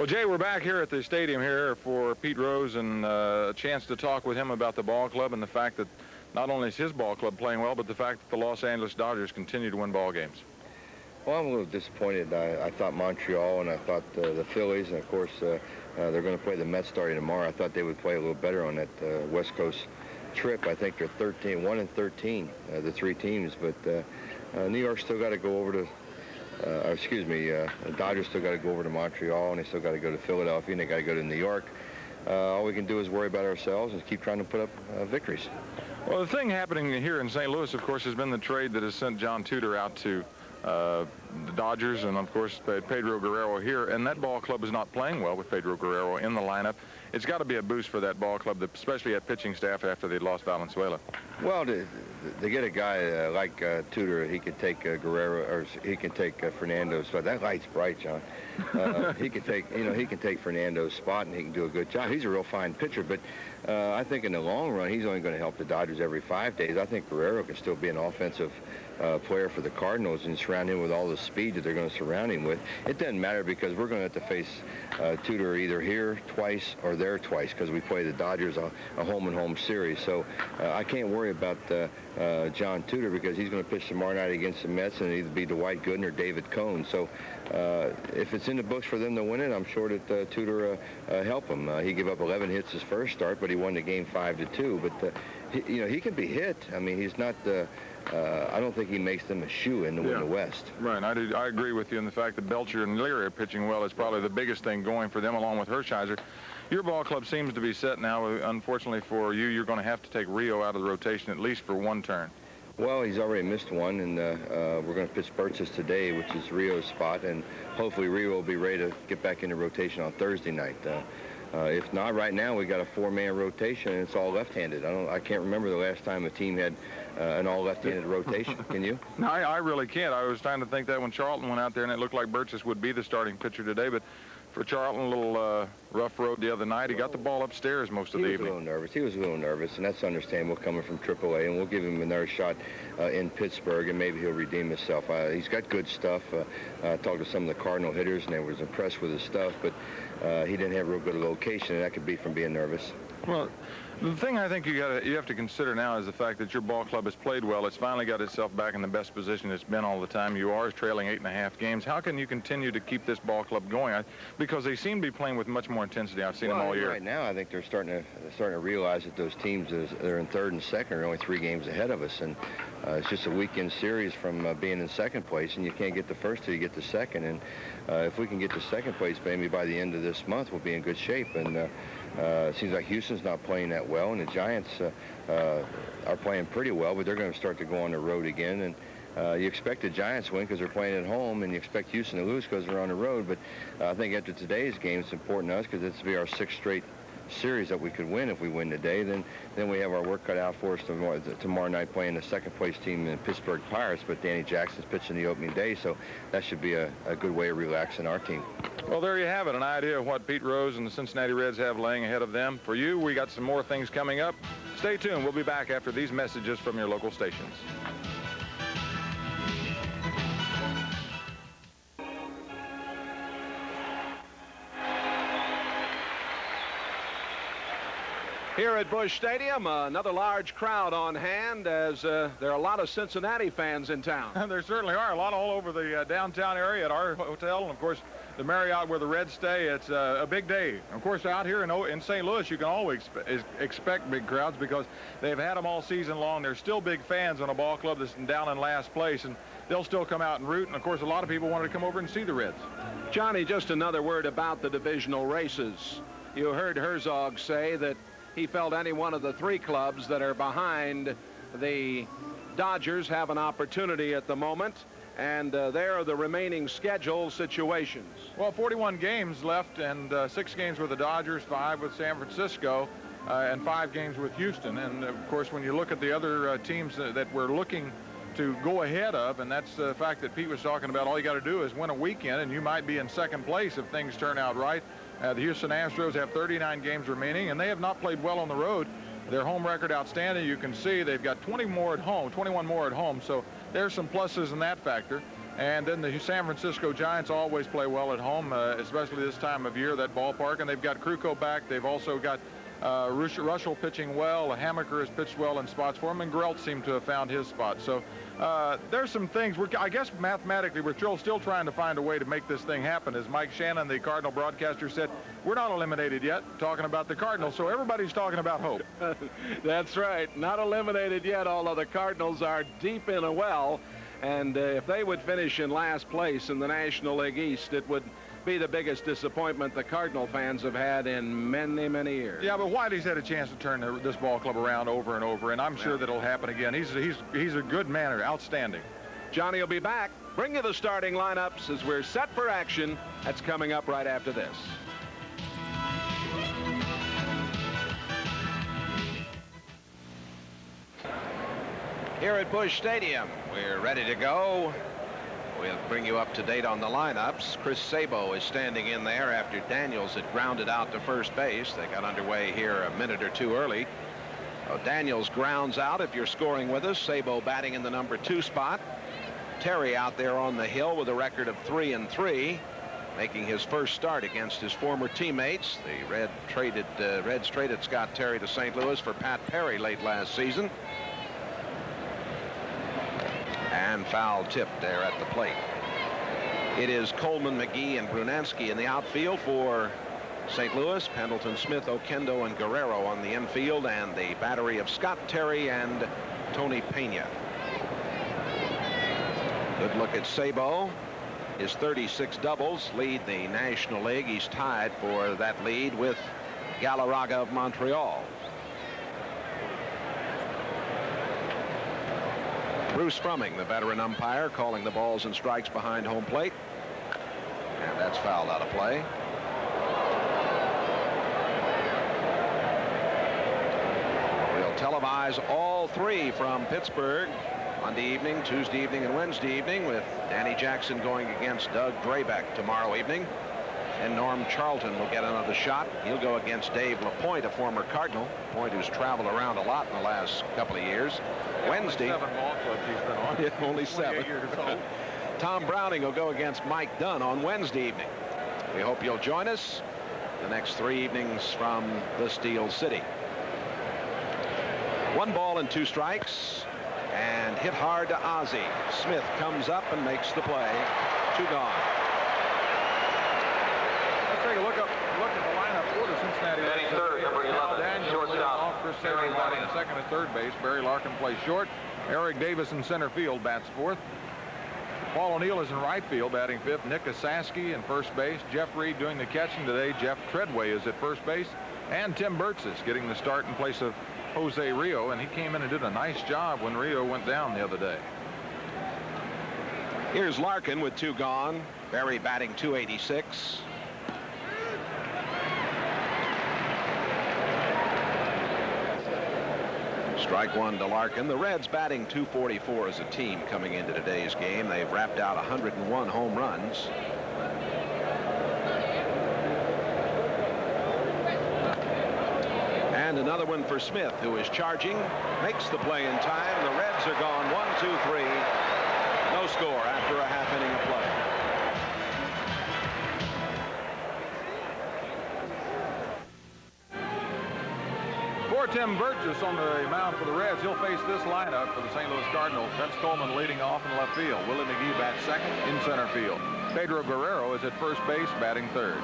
Well, Jay, we're back here at the stadium here for Pete Rose, and a chance to talk with him about the ball club and the fact that not only is his ball club playing well, but the fact that the Los Angeles Dodgers continue to win ball games. Well, I'm a little disappointed. I thought Montreal and I thought the Phillies, and of course they're going to play the Mets starting tomorrow. I thought they would play a little better on that West Coast trip. I think they're 1-13, the three teams, but New York still got to go over to. The Dodgers still got to go over to Montreal, and they still got to go to Philadelphia, and they got to go to New York. All we can do is worry about ourselves and keep trying to put up victories. Well, the thing happening here in St. Louis, of course, has been the trade that has sent John Tudor out to the Dodgers, and of course Pedro Guerrero here, and that ball club is not playing well with Pedro Guerrero in the lineup. It's got to be a boost for that ball club, especially at pitching staff after they lost Valenzuela. Well, to get a guy like Tudor, he could take Guerrero, or he can take Fernando's spot. That light's bright, John. He can take Fernando's spot, and he can do a good job. He's a real fine pitcher, but I think in the long run, he's only going to help the Dodgers every 5 days. I think Guerrero can still be an offensive player for the Cardinals and surround him with all the speed that they're going to surround him with. It doesn't matter because we're going to have to face Tudor either here twice or there twice because we play the Dodgers a home-and-home series. So I can't worry about John Tudor because he's going to pitch tomorrow night against the Mets, and it'll either be Dwight Gooden or David Cone. So if it's in the books for them to win it, I'm sure that Tudor help him. He gave up 11 hits his first start, but he won the game 5-2. But he can be hit. I mean, he's not. I don't think he makes them a shoe-in to win the West. Right, I agree with you in the fact that Belcher and Leary are pitching well. Is probably the biggest thing going for them, along with Hershiser. Your ball club seems to be set now. Unfortunately for you, you're going to have to take Rio out of the rotation at least for one turn. Well, he's already missed one, and we're going to pitch Burtis today, which is Rio's spot, and hopefully Rio will be ready to get back into rotation on Thursday night. If not, right now we got a 4-man rotation, and it's all left-handed. I can't remember the last time a team had an all left-handed rotation. Can you? No, I really can't. I was trying to think that when Charlton went out there, and it looked like Burtis would be the starting pitcher today, but for Charlton, a little rough road the other night. He got the ball upstairs most of the evening. He was a little nervous, and that's understandable coming from AAA, and we'll give him another shot in Pittsburgh, and maybe he'll redeem himself. He's got good stuff. I talked to some of the Cardinal hitters, and they was impressed with his stuff, but he didn't have real good location, and that could be from being nervous. Well, the thing I think you have to consider now is the fact that your ball club has played well. It's finally got itself back in the best position it's been all the time. You are trailing 8.5 games. How can you continue to keep this ball club going? Because they seem to be playing with much more intensity. I've seen them all year. Right now, I think they're starting to realize that those teams that are in third and second are only 3 games ahead of us, and it's just a weekend series from being in second place, and you can't get the first till you get the second. And if we can get to second place, maybe by the end of this month, we'll be in good shape. And it seems like Houston's not playing that well, and the Giants are playing pretty well, but they're going to start to go on the road again. And you expect the Giants to win because they're playing at home, and you expect Houston to lose because they're on the road. But I think after today's game, it's important to us because it's to be our 6th straight series that we could win if we win today. Then we have our work cut out for us tomorrow night playing the second-place team in Pittsburgh Pirates, but Danny Jackson's pitching the opening day, so that should be a good way of relaxing our team. Well, there you have it, an idea of what Pete Rose and the Cincinnati Reds have laying ahead of them. For you, we got some more things coming up. Stay tuned. We'll be back after these messages from your local stations. Here at Busch Stadium, another large crowd on hand as there are a lot of Cincinnati fans in town. There certainly are. A lot all over the downtown area at our hotel, and, of course, the Marriott where the Reds stay. It's a big day. Of course, out here in St. Louis, you can always expect big crowds because they've had them all season long. They're still big fans on a ball club that's down in last place, and they'll still come out and root. And, of course, a lot of people wanted to come over and see the Reds. Johnny, just another word about the divisional races. You heard Herzog say that he felt any one of the 3 clubs that are behind the Dodgers have an opportunity at the moment, and there are the remaining schedule situations. Well, 41 games left, and 6 games with the Dodgers, 5 with San Francisco, and 5 games with Houston. And, of course, when you look at the other teams that we're looking to go ahead of, and that's the fact that Pete was talking about, all you got to do is win a weekend, and you might be in second place if things turn out right. The Houston Astros have 39 games remaining, and they have not played well on the road. Their home record outstanding. You can see they've got 21 more at home, so there's some pluses in that factor. And then the San Francisco Giants always play well at home, especially this time of year, that ballpark. And they've got Krukow back. They've also got Russell pitching well. Hammaker has pitched well in spots for him, and Grelt seemed to have found his spot. So there's some things. I guess mathematically we're still trying to find a way to make this thing happen. As Mike Shannon, the Cardinal broadcaster, said, we're not eliminated yet, talking about the Cardinals. So everybody's talking about hope. That's right. Not eliminated yet, although the Cardinals are deep in a well. And if they would finish in last place in the National League East, it would be the biggest disappointment the Cardinal fans have had in many, many years. Yeah, but Whitey's had a chance to turn this ball club around over and over, and I'm sure that'll happen again. He's a good manager, outstanding. Johnny will be back. Bring you the starting lineups as we're set for action. That's coming up right after this. Here at Busch Stadium, we're ready to go. We'll bring you up to date on the lineups. Chris Sabo is standing in there after Daniels had grounded out to first base. They got underway here a minute or two early. Daniels grounds out. If you're scoring with us, Sabo batting in the number 2 spot. Terry out there on the hill with a record of 3-3, making his first start against his former teammates. The Reds traded Scott Terry to St. Louis for Pat Perry late last season. And foul tip there at the plate. It is Coleman, McGee, and Brunansky in the outfield for St. Louis. Pendleton, Smith, Oquendo, and Guerrero on the infield, and the battery of Scott Terry and Tony Pena. Good look at Sabo. His 36 doubles lead the National League. He's tied for that lead with Galarraga of Montreal. Bruce Frumming, the veteran umpire, calling the balls and strikes behind home plate. And that's fouled out of play. We'll televise all 3 from Pittsburgh Monday evening, Tuesday evening, and Wednesday evening, with Danny Jackson going against Doug Drabek tomorrow evening. And Norm Charlton will get another shot. He'll go against Dave LaPointe, a former Cardinal. LaPointe, who's traveled around a lot in the last couple of years. Wednesday. Only 7 ball clubs he's been on. Yeah, only 7. Years old. Tom Browning will go against Mike Dunn on Wednesday evening. We hope you'll join us the next 3 evenings from the Steel City. 1 ball and 2 strikes, and hit hard to Ozzie. Smith comes up and makes the play. 2 gone. Let's take a look at the lineup for the Cincinnati Reds. Third, number 11, Daniels shortstop. off, Chris Sabo batting second and third base. Barry Larkin plays short. Eric Davis in center field bats fourth. Paul O'Neill is in right field batting fifth. Nick Osaski in first base. Jeff Reed doing the catching today. Jeff Treadway is at first base. And Tim Burtsis getting the start in place of Jose Rio, and he came in and did a nice job when Rio went down the other day. Here's Larkin with 2 gone. Barry batting .286. Strike 1 to Larkin. The Reds batting .244 as a team coming into today's game. They've wrapped out 101 home runs. And another one for Smith, who is charging, makes the play in time. The Reds are gone 1, 2, 3. No score after a half inning of play. For Tim Burgess on the mound for the Reds, he'll face this lineup for the St. Louis Cardinals. Vince Coleman leading off in left field. Willie McGee bats second in center field. Pedro Guerrero is at first base batting third.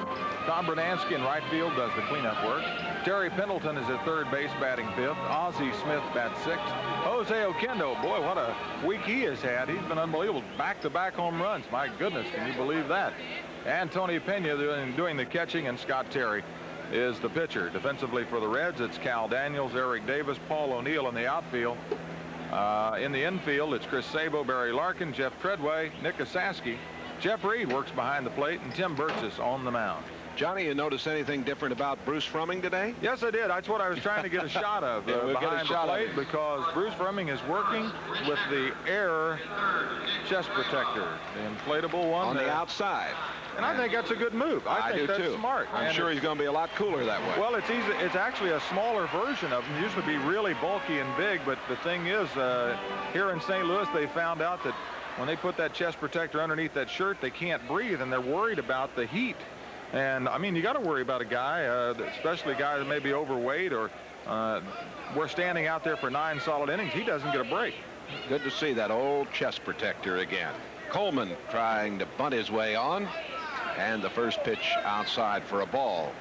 Tom Brunansky in right field does the cleanup work. Terry Pendleton is at third base batting fifth. Ozzie Smith bats sixth. Jose Oquendo, boy, what a week he has had. He's been unbelievable. Back-to-back home runs. My goodness, can you believe that? And Tony Pena doing the catching, and Scott Terry is the pitcher. Defensively for the Reds, it's Cal Daniels, Eric Davis, Paul O'Neill in the outfield. In the infield, it's Chris Sabo, Barry Larkin, Jeff Treadway, Nick Osaski. Jeff Reed works behind the plate, and Tim Burtsis on the mound. Johnny, you notice anything different about Bruce Frumming today? Yes, I did. That's what I was trying to get a shot of behind the plate, because Bruce Frumming is working with the air chest protector, the inflatable one. On the outside. And I think that's a good move. I think that's too. smart. I'm sure he's going to be a lot cooler that way. Well, it's easy. It's actually a smaller version of them. It used to be really bulky and big, but the thing is, here in St. Louis, they found out that when they put that chest protector underneath that shirt, they can't breathe, and they're worried about the heat. And, I mean, you got to worry about a guy, especially a guy that may be overweight, or we're standing out there for 9 solid innings. He doesn't get a break. Good to see that old chest protector again. Coleman trying to bunt his way on, and the first pitch outside for a ball.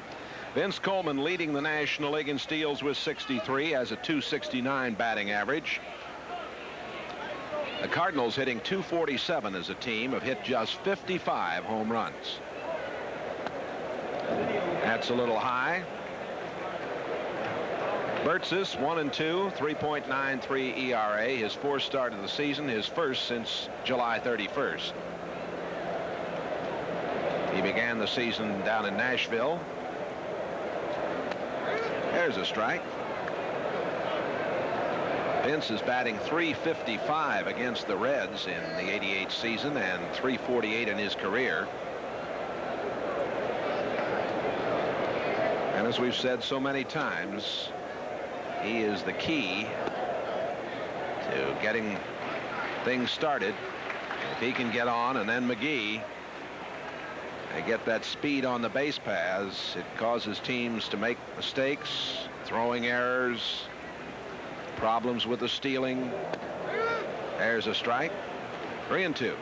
Vince Coleman leading the National League in steals with 63, has a .269 batting average. The Cardinals hitting .247 as a team, have hit just 55 home runs. That's a little high. Bertzis 1-2, 3.93 ERA, his 4th start of the season, his first since July 31st. He began the season down in Nashville. There's a strike. Vince is batting .355 against the Reds in the '88 season and .348 in his career. And as we've said so many times, he is the key to getting things started. If he can get on, and then McGee, and get that speed on the base paths, it causes teams to make mistakes, throwing errors, problems with the stealing. There's a strike. 3-2.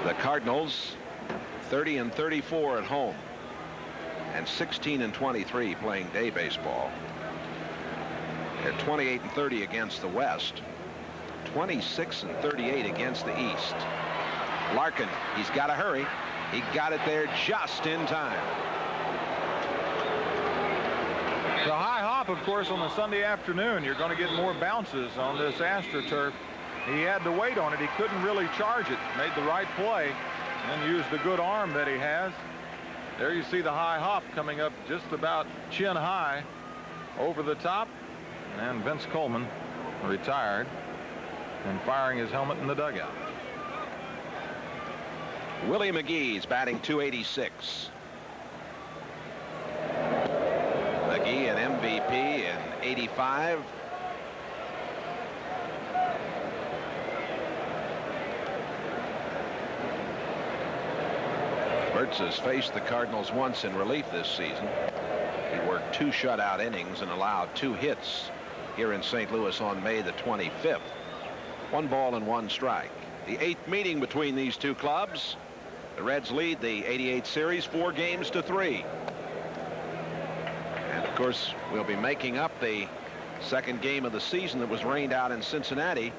The Cardinals 30-34 at home, and 16-23 playing day baseball. They're 28-30 against the West, 26-38 against the East. Larkin, he's got to hurry. He got it there just in time. The high hop, of course, on the Sunday afternoon, you're going to get more bounces on this AstroTurf. He had to wait on it. He couldn't really charge it. Made the right play and used the good arm that he has. There you see the high hop coming up just about chin high over the top. And Vince Coleman retired and firing his helmet in the dugout. Willie McGee's batting .286. McGee an MVP in '85. Bertz has faced the Cardinals once in relief this season. He worked 2 shutout innings and allowed 2 hits here in St. Louis on May the 25th. 1 ball and 1 strike. The 8th meeting between these two clubs. The Reds lead the '88 series 4-3. And of course, we'll be making up the 2nd game of the season that was rained out in Cincinnati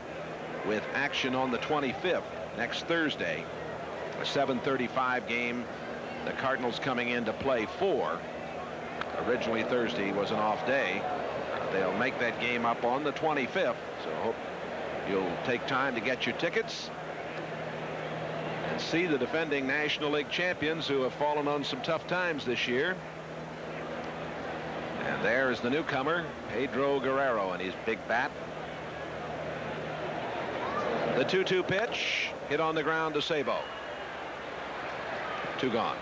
with action on the 25th, next Thursday. A 7:35 game. The Cardinals coming in to play 4. Originally Thursday was an off day. They'll make that game up on the 25th. So hope you'll take time to get your tickets and see the defending National League champions who have fallen on some tough times this year. And there is the newcomer, Pedro Guerrero, and his big bat. The 2-2 pitch hit on the ground to Sabo. 2 gone.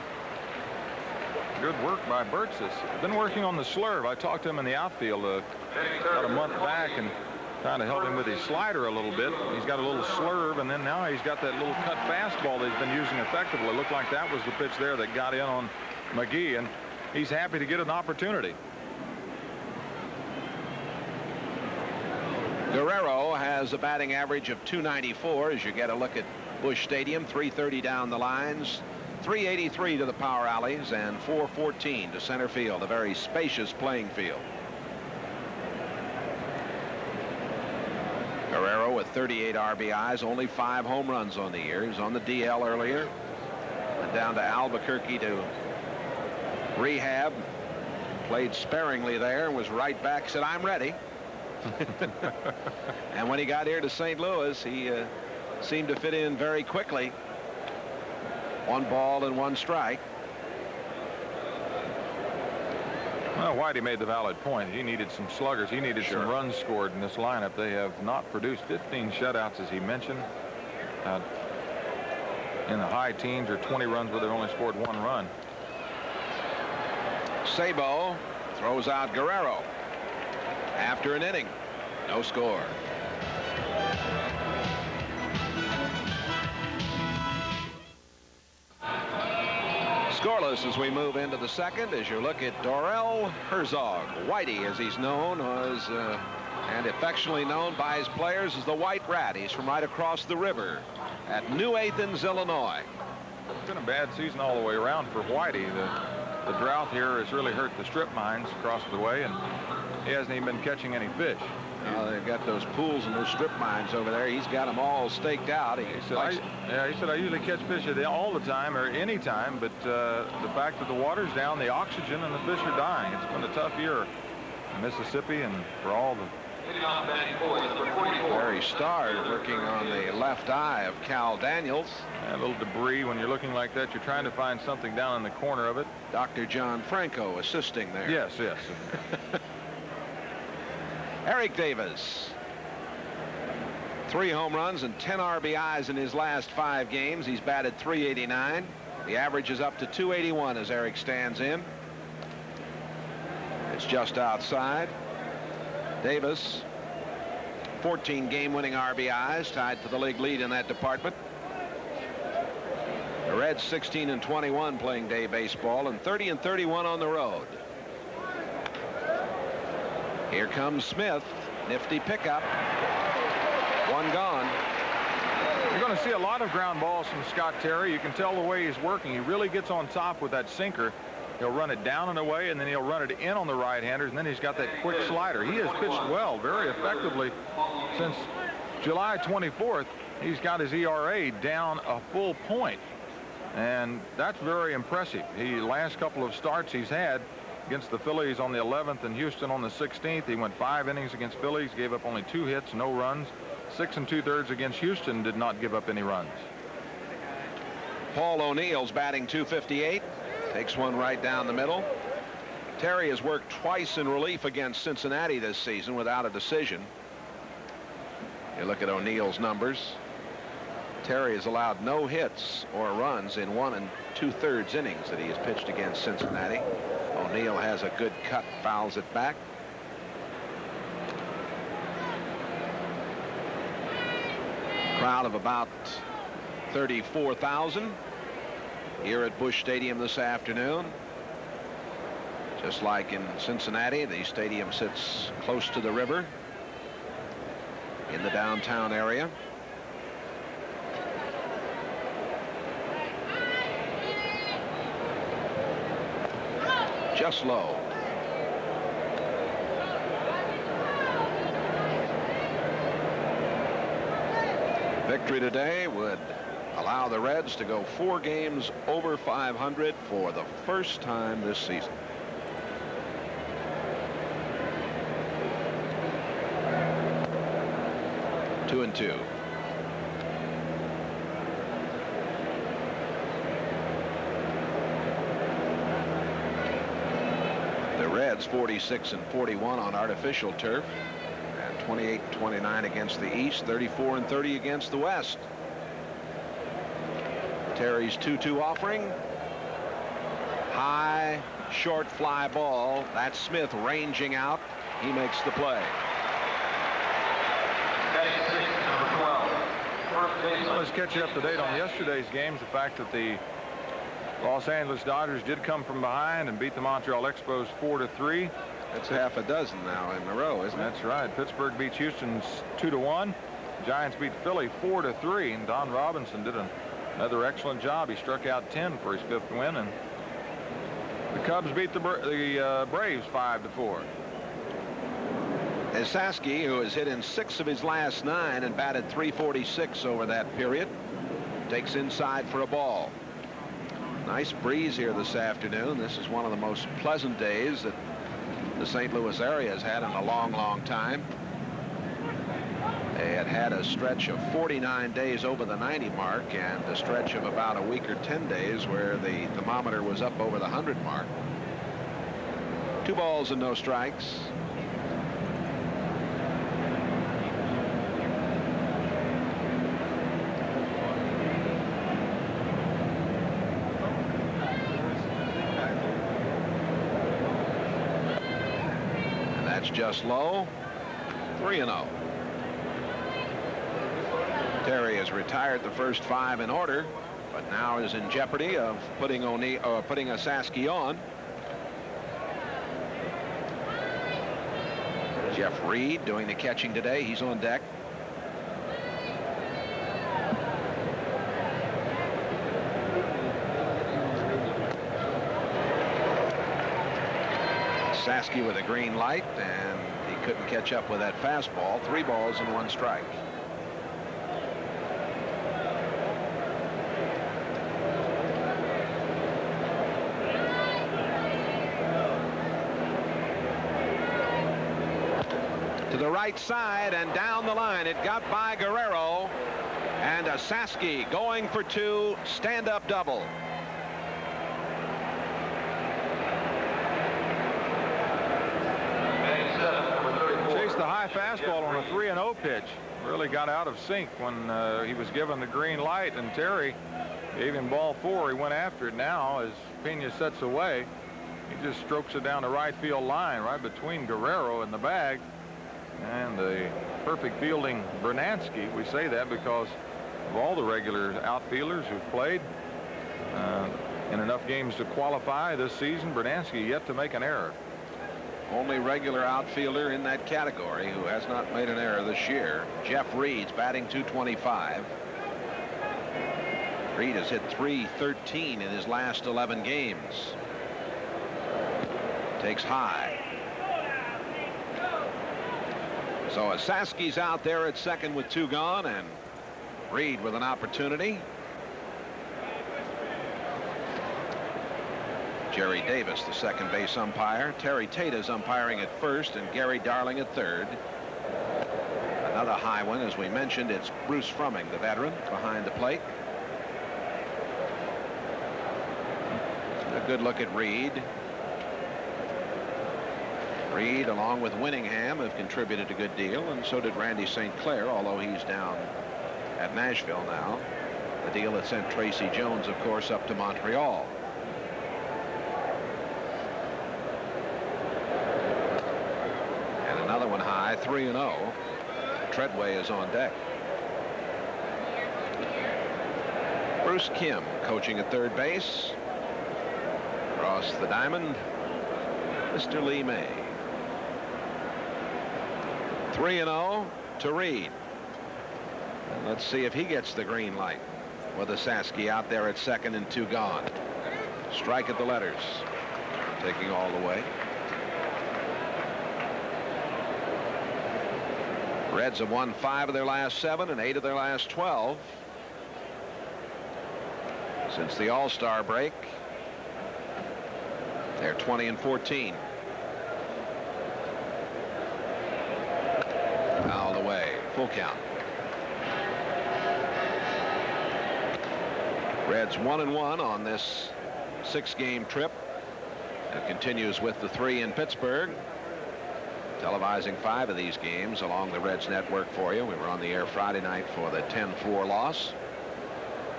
Good work by Bertzis. Been working on the slurve. I talked to him in the outfield about a month back and trying to help him with his slider a little bit. He's got a little slurve, and then now he's got that little cut fastball that he's been using effectively. It looked like that was the pitch there that got in on McGee, and he's happy to get an opportunity. Guerrero has a batting average of .294 as you get a look at Busch Stadium. .330 down the lines, .383 to the power alleys, and .414 to center field. A very spacious playing field. Guerrero with 38 RBIs, only 5 home runs on the year. He was on the DL earlier. Went down to Albuquerque to rehab. Played sparingly there and was right back. Said, "I'm ready." And when he got here to St. Louis, he seemed to fit in very quickly. 1 ball and 1 strike. Well, Whitey made the valid point. He needed some sluggers. He needed some runs scored in this lineup. They have not produced 15 shutouts, as he mentioned. In the high teens or 20 runs where they've only scored 1 run. Sabo throws out Guerrero after an inning. No score. Scoreless as we move into the second. As you look at Dorell Herzog, Whitey as he's known, was and affectionately known by his players as the White Rat. He's from right across the river at New Athens, Illinois. It's been a bad season all the way around for Whitey. The drought here has really hurt the strip mines across the way, and he hasn't even been catching any fish. They've got those pools and those strip mines over there. He's got them all staked out. He said, I usually catch fish all the time or any time, but the fact that the water's down, the oxygen, and the fish are dying. It's been a tough year in Mississippi and for all the... Barry Starr working on the left eye of Cal Daniels. A little debris. When you're looking like that, you're trying to find something down in the corner of it. Dr. John Franco assisting there. Yes, yes. Eric Davis. 3 home runs and 10 RBIs in his last 5 games. He's batted .389. The average is up to .281 as Eric stands in. It's just outside. Davis, 14 game-winning RBIs, tied for the league lead in that department. The Reds 16-21 playing day baseball and 30-31 on the road. Here comes Smith. Nifty pickup. 1 gone. You're going to see a lot of ground balls from Scott Terry. You can tell the way he's working. He really gets on top with that sinker. He'll run it down and away, and then he'll run it in on the right-handers, and then he's got that quick slider. He has pitched well, very effectively since July 24th. He's got his ERA down a full point, and that's very impressive. The last couple of starts he's had against the Phillies on the 11th and Houston on the 16th, he went 5 innings against Phillies, gave up only 2 hits, no runs. 6 2/3 against Houston, did not give up any runs. Paul O'Neill's batting .258. Takes one right down the middle. Terry has worked twice in relief against Cincinnati this season without a decision. You look at O'Neill's numbers. Terry has allowed no hits or runs in 1 2/3 innings that he has pitched against Cincinnati. O'Neill has a good cut, fouls it back. Crowd of about 34,000 here at Busch Stadium this afternoon. Just like in Cincinnati, the stadium sits close to the river in the downtown area. Just low. Victory today would allow the Reds to go 4 games over 500 for the first time this season. Two and 2. The Reds 46-41 on artificial turf. 28-29 against the East, 34-30 against the West. Terry's 2-2 offering. High, short fly ball. That's Smith ranging out. He makes the play. Let's catch you up to date on yesterday's games. The fact that the Los Angeles Dodgers did come from behind and beat the Montreal Expos 4-3. That's half a dozen now in a row, isn't it? That's right. Pittsburgh beats Houston 2-1. Giants beat Philly 4-3, and Don Robinson did another excellent job. He struck out 10 for his 5th win, and the Cubs beat the Braves 5-4. Esaski, who has hit in 6 of his last 9 and batted .346 over that period, takes inside for a ball. Nice breeze here this afternoon. This is one of the most pleasant days that the St. Louis area has had in a long, long time. They had a stretch of 49 days over the 90 mark and a stretch of about a week or 10 days where the thermometer was up over the 100 mark. 2 balls and no strikes. Just low. 3-0. Terry has retired the first 5 in order, but now is in jeopardy of putting Osaski on. Jeff Reed doing the catching today. He's on deck. Osaski with a green light, and he couldn't catch up with that fastball. 3 balls and 1 strike. To the right side and down the line. It got by Guerrero, and Osaski going for 2, stand-up double. Chased the high fastball on a 3-0 pitch. Really got out of sync when he was given the green light, and Terry gave him ball 4. He went after it. Now as Pena sets away, he just strokes it down the right field line right between Guerrero and the bag. And the perfect fielding Bernansky. We say that because of all the regular outfielders who've played in enough games to qualify this season. Bernansky yet to make an error. Only regular outfielder in that category who has not made an error this year. Jeff Reed's batting .225. Reed has hit .313 in his last 11 games. Takes high. So Osaski's out there at second with 2 gone, and Reed with an opportunity. Jerry Davis, the second base umpire. Terry Tate is umpiring at first, and Gary Darling at third. Another high one, as we mentioned. It's Bruce Frumming, the veteran, behind the plate. A good look at Reed. Reed, along with Winningham, have contributed a good deal, and so did Randy St. Clair, although he's down at Nashville now. The deal that sent Tracy Jones, of course, up to Montreal. And another one high, 3-0. Treadway is on deck. Bruce Kim coaching at third base. Across the diamond, Mr. Lee May. 3-0 to Reed. And let's see if he gets the green light with Osaski out there at second and 2 gone. Strike at the letters. Taking all the way. Reds have won 5 of their last 7 and 8 of their last 12 since the All-Star break. They're 20-14. All the way. Full count. Reds 1-1 on this 6-game trip. It continues with the 3 in Pittsburgh. Televising 5 of these games along the Reds network for you. We were on the air Friday night for the 10-4 loss.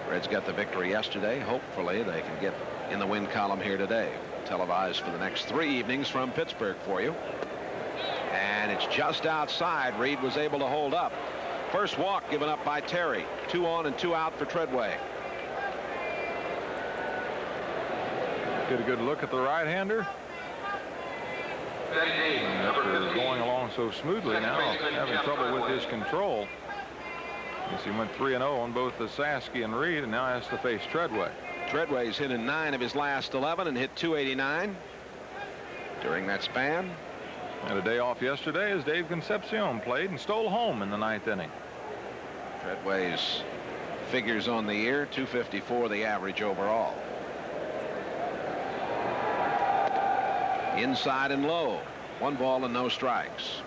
Reds got the victory yesterday. Hopefully they can get in the win column here today. Televised for the next 3 evenings from Pittsburgh for you. And it's just outside. Reed was able to hold up. First walk given up by Terry. 2 on and 2 out for Treadway. Get a good look at the right-hander. After going along so smoothly now, having trouble with his control. Yes, he went 3-0 on both Osaski and Reed, and now has to face Treadway. Treadway's hit in 9 of his last 11 and hit .289 during that span. Had a day off yesterday as Dave Concepcion played and stole home in the 9th inning. Treadway's figures on the year, .254 the average overall. Inside and low. 1 ball and no strikes.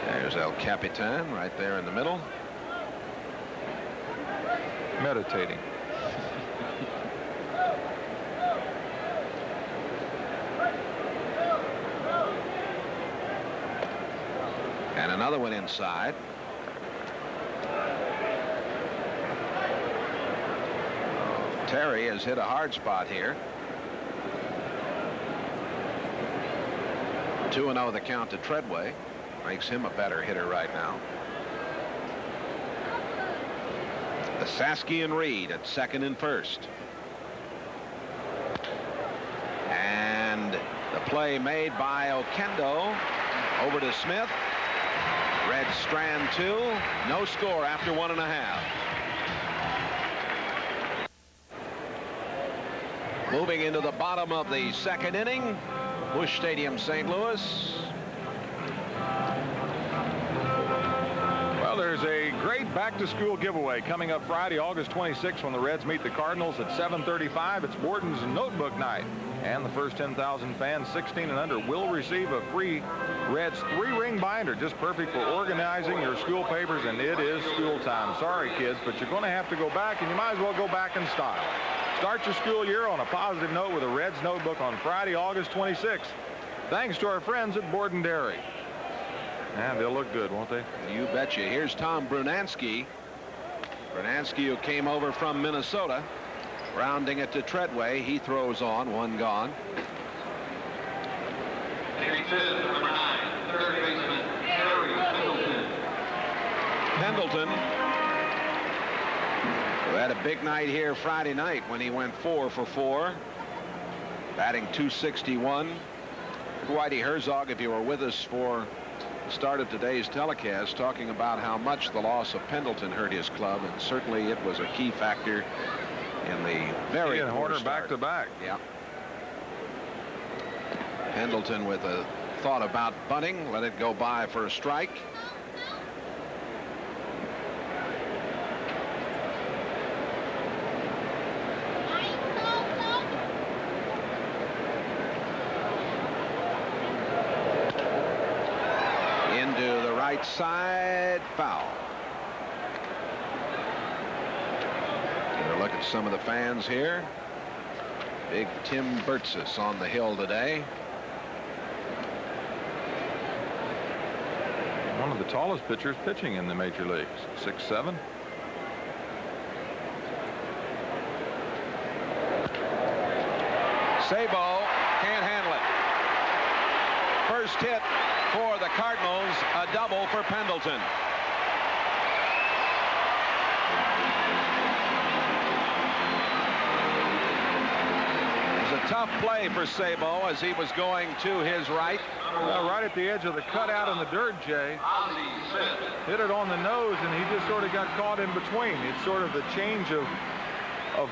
There's El Capitan right there in the middle. Meditating. And another one inside. Terry has hit a hard spot here. 2-0 the count to Treadway. Makes him a better hitter right now. The Sasky and Reed at second and first. And the play made by Oquendo over to Smith. Reds strand 2. No score after 1.5. Moving into the bottom of the second inning. Busch Stadium, St. Louis. Well, there's a great back-to-school giveaway coming up Friday, August 26th, when the Reds meet the Cardinals at 7:35. It's Borden's Notebook Night, and the first 10,000 fans 16 and under will receive a free Reds 3-ring binder, just perfect for organizing your school papers, and it is school time. Sorry, kids, but you're going to have to go back, and you might as well go back in style. Start your school year on a positive note with a Reds Notebook on Friday, August 26th. Thanks to our friends at Borden Dairy. And they'll look good, won't they? You betcha. Here's Tom Brunansky. Brunansky, who came over from Minnesota. Rounding it to Treadway. He throws on. One gone. Number 9, third baseman, Harry Pendleton. Pendleton, who had a big night here Friday night when he went 4 for 4. Batting .261. Whitey Herzog, if you were with us for the start of today's telecast, talking about how much the loss of Pendleton hurt his club, and certainly it was a key factor in the very poor Horner start. back-to-back. Yeah. Pendleton with a thought about bunting, let it go by for a strike. Into the right side, foul. Get a look at some of the fans here. Big Tim Burtsis on the hill today. One of the tallest pitchers pitching in the major leagues, 6'7". Sabo can't handle it. First hit for the Cardinals, a double for Pendleton. It was a tough play for Sabo as he was going to his right. Right at the edge of the cutout in the dirt, Jay. Hit it on the nose, and he just sort of got caught in between. It's sort of the change of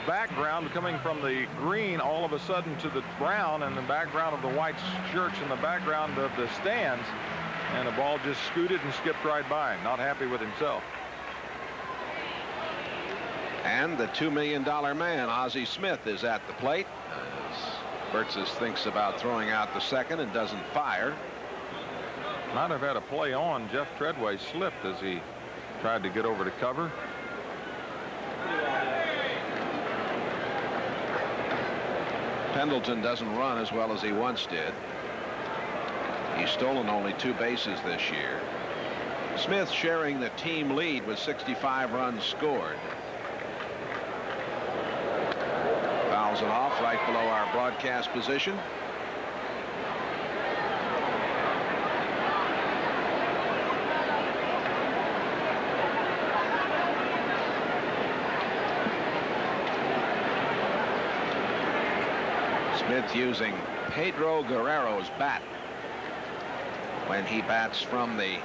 background coming from the green all of a sudden to the brown, and the background of the white shirts in the background of the stands, and the ball just scooted and skipped right by him. Not happy with himself. And the $2 million man, Ozzie Smith, is at the plate. Burtsis thinks about throwing out the second and doesn't fire. Might have had a play on. Jeff Treadway slipped as he tried to get over to cover. Pendleton doesn't run as well as he once did. He's stolen only 2 bases this year. Smith sharing the team lead with 65 runs scored. Fouls it off right below our broadcast position. Smith using Pedro Guerrero's bat when he bats from the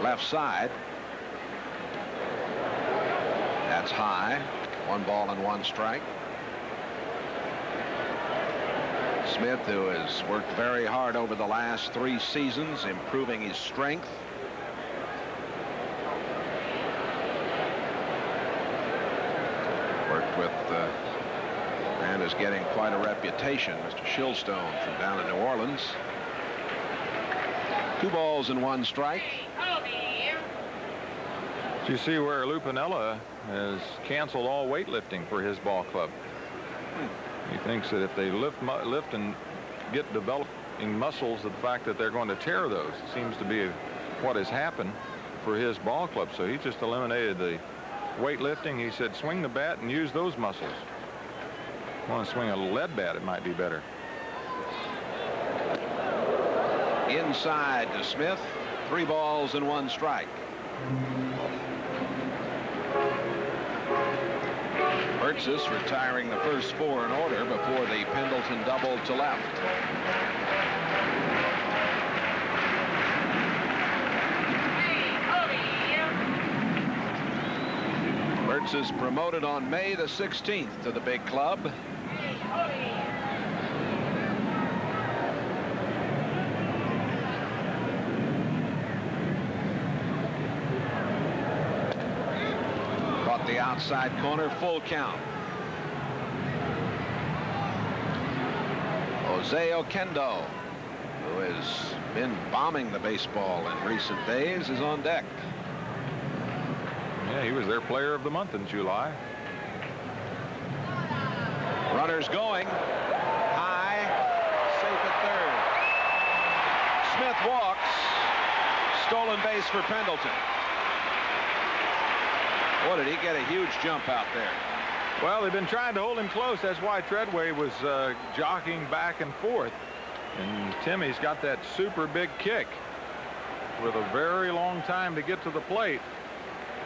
left side. That's high. 1 ball and 1 strike. Smith, who has worked very hard over the last 3 seasons, improving his strength. Worked with and is getting quite a reputation, Mr. Shillstone from down in New Orleans. 2 balls and 1 strike. Do you see where Lupinella has canceled all weightlifting for his ball club? He thinks that if they lift and get developing muscles, the fact that they're going to tear those seems to be what has happened for his ball club. So he just eliminated the weightlifting. He said swing the bat and use those muscles. Want to swing a lead bat, it might be better. Inside to Smith. 3 balls and 1 strike. Burtsis retiring the first 4 in order before the Pendleton double to left. Burtsis promoted on May the 16th to the big club. Caught the outside corner, full count. Jose Oquendo, who has been bombing the baseball in recent days, is on deck. Yeah, he was their player of the month in July. Runners going. High. Safe at third. Smith walks. Stolen base for Pendleton. Boy, did he get a huge jump out there. Well, they've been trying to hold him close. That's why Treadway was jockeying back and forth. And Timmy's got that super big kick with a very long time to get to the plate.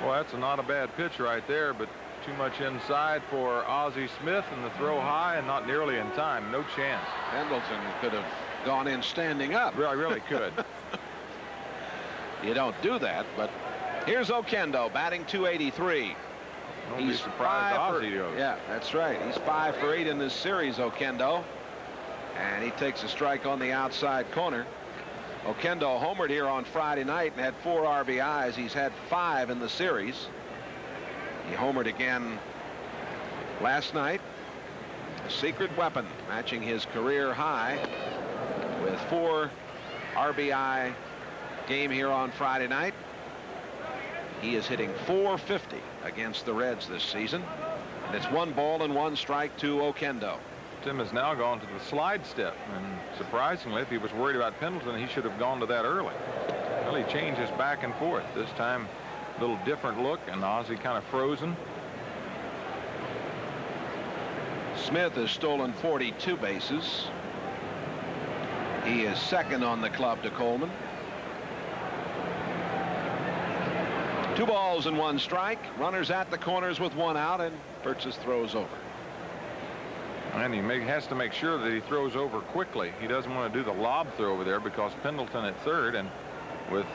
Well, that's not a bad pitch right there, but too much inside for Ozzie Smith, and the throw high and not nearly in time. No chance. Pendleton could have gone in standing up. Really could. You don't do that, but here's Oquendo batting .283. Don't be surprised Ozzie goes. Yeah, that's right. He's 5 for 8 in this series, Oquendo. And he takes a strike on the outside corner. Oquendo homered here on Friday night and had 4 RBIs. He's had 5 in the series. He homered again last night. A secret weapon, matching his career high with 4 RBI game here on Friday night. He is hitting .450 against the Reds this season. And it's 1 ball and 1 strike to Oquendo. Tim has now gone to the slide step, and surprisingly, if he was worried about Pendleton, he should have gone to that early. Well, he changes back and forth. This time, a little different look, and Ozzie kind of frozen. Smith has stolen 42 bases. He is second on the club to Coleman. 2 balls and 1 strike. Runners at the corners with 1 out, and Burtsis throws over. And he has to make sure that he throws over quickly. He doesn't want to do the lob throw over there because Pendleton at third, and with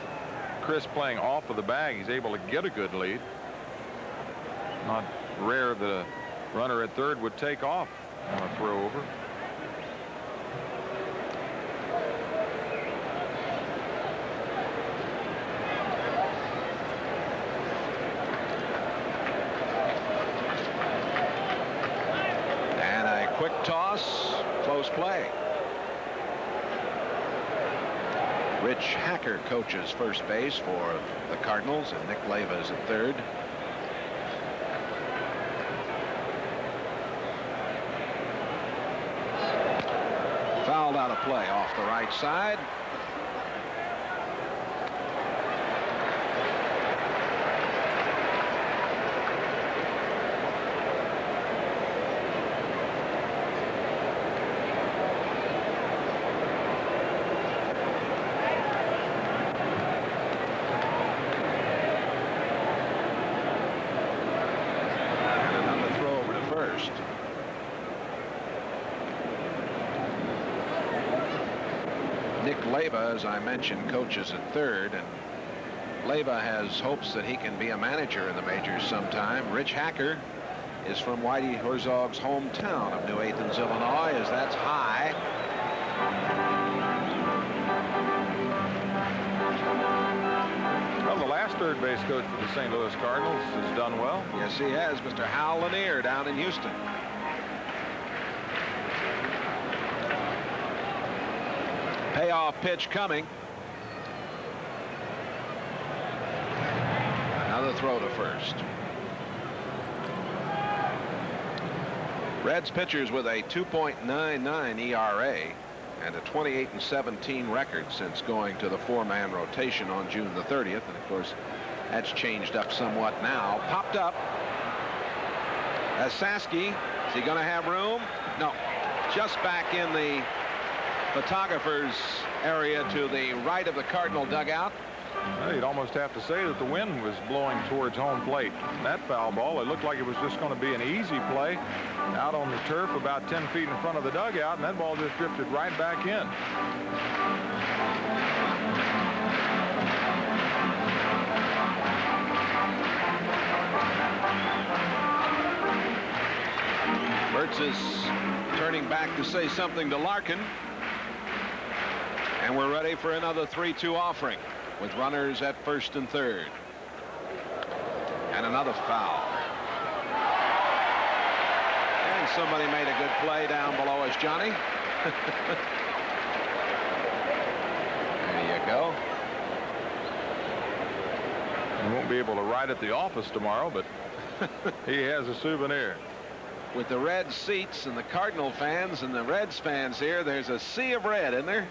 Chris playing off of the bag, he's able to get a good lead. Not rare that a runner at third would take off on a throw over. Quick toss, close play. Rich Hacker coaches first base for the Cardinals, and Nick Leyva is at third. Fouled out of play off the right side. Leyva, as I mentioned, coaches at third, and Leyva has hopes that he can be a manager in the majors sometime. Rich Hacker is from Whitey Herzog's hometown of New Athens, Illinois, as that's high. Well, the last third base coach for the St. Louis Cardinals has done well. Yes, he has. Mr. Hal Lanier down in Houston. Payoff pitch coming. Another throw to first. Reds pitchers with a 2.99 ERA and a 28-17 record since going to the 4-man rotation on June the 30th. And of course, that's changed up somewhat now. Popped up as Sasky Is he going to have room? No. Just back in the photographer's area to the right of the Cardinal dugout. Well, you'd almost have to say that the wind was blowing towards home plate. That foul ball, it looked like it was just going to be an easy play out on the turf about 10 feet in front of the dugout, and that ball just drifted right back in. Burtz is turning back to say something to Larkin. And we're ready for another 3-2 offering with runners at first and third. And another foul. And somebody made a good play down below us, Johnny. There you go. He won't be able to ride at the office tomorrow, but he has a souvenir. With the red seats and the Cardinal fans and the Reds fans here, there's a sea of red, isn't there?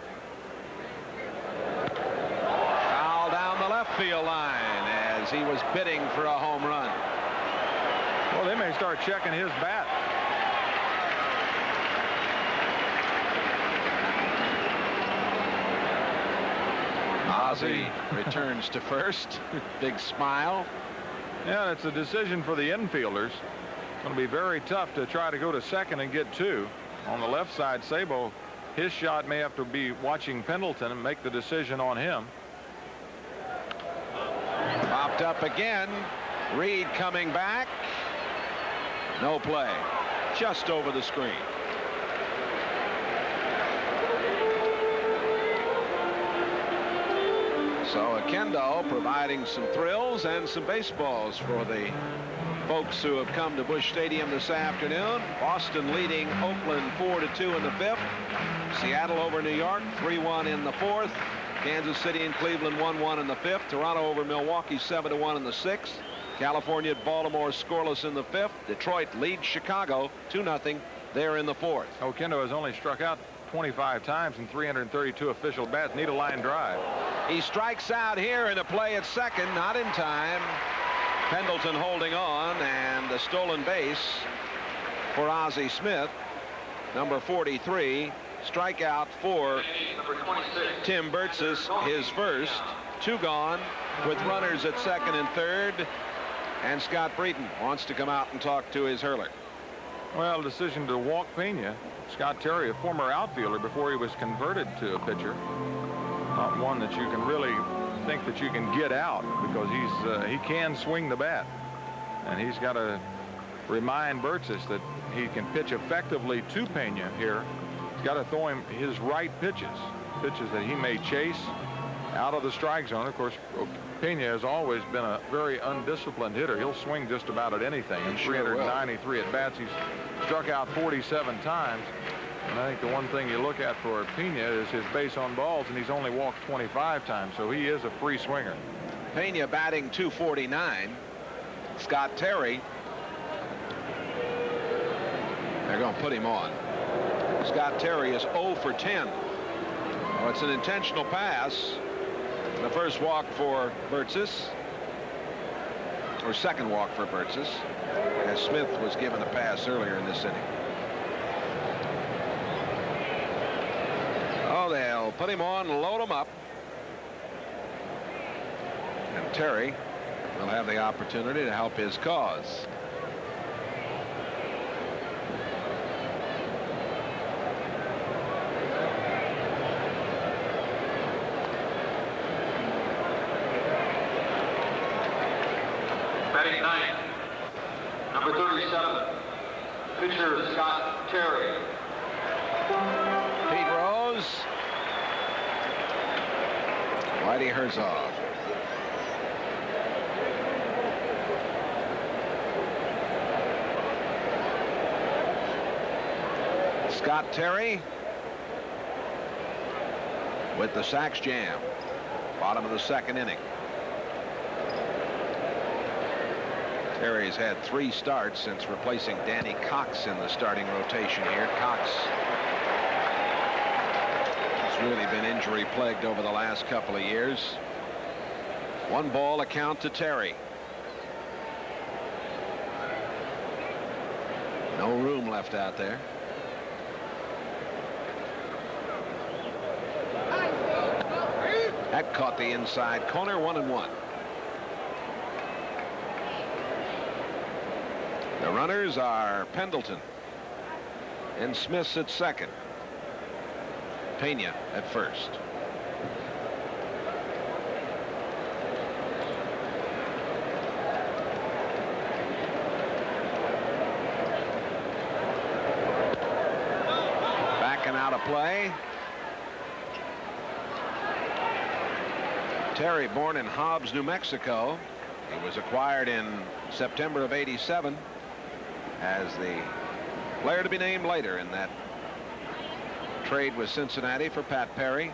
Foul down the left field line as he was bidding for a home run. Well, they may start checking his bat. Ozzie returns to first. Big smile. Yeah, it's a decision for the infielders. It's going to be very tough to try to go to second and get two. On the left side, Sabo, his shot may have to be watching Pendleton and make the decision on him. Popped up again. Reed coming back. No play. Just over the screen. So Akendo providing some thrills and some baseballs for the folks who have come to Busch Stadium this afternoon. Boston leading Oakland 4-2 in the fifth. Seattle over New York 3-1 in the fourth. Kansas City and Cleveland 1-1 in the fifth. Toronto over Milwaukee 7-1 in the sixth. California at Baltimore scoreless in the fifth. Detroit leads Chicago 2-0 there in the fourth. Okendo has only struck out 25 times in 332 official bats. Need a line drive. He strikes out here in a play at second, not in time. Pendleton holding on, and the stolen base for Ozzie Smith, number 43. Strikeout for Tim Burtz, his first. Two gone with runners at second and third. And Scott Breeden wants to come out and talk to his hurler. Well, decision to walk Pena. Scott Terry, a former outfielder before he was converted to a pitcher. Not one that you can really think that you can get out, because he can swing the bat, and he's got to remind Burtz that he can pitch effectively to Pena here. He's got to throw him his right pitches that he may chase out of the strike zone. Of course, Pena has always been a very undisciplined hitter. He'll swing just about at anything. In 393 at bats, he's struck out 47 times. And I think the one thing you look at for Pena is his base on balls, and he's only walked 25 times, so he is a free swinger. Pena batting .249. Scott Terry, they're going to put him on. Scott Terry is 0 for 10. Oh, it's an intentional pass. The first walk for Burtz, or second walk for Burtz, as Smith was given a pass earlier in this inning. Oh, they'll put him on, load him up. And Terry will have the opportunity to help his cause. Batting ninth, number 37, pitcher Scott Terry. Pete Rose. Whitey Herzog. Scott Terry with the Sox jam. Bottom of the second inning. Terry's had 3 starts since replacing Danny Cox in the starting rotation here. Cox has really been injury plagued over the last couple of years. 1 ball, a count to Terry. No room left out there. That caught the inside corner. 1-1. The runners are Pendleton and Smith's at second. Pena at first. Backing out of play. Terry, born in Hobbs, New Mexico. He was acquired in September of '87 as the player to be named later in that trade with Cincinnati for Pat Perry.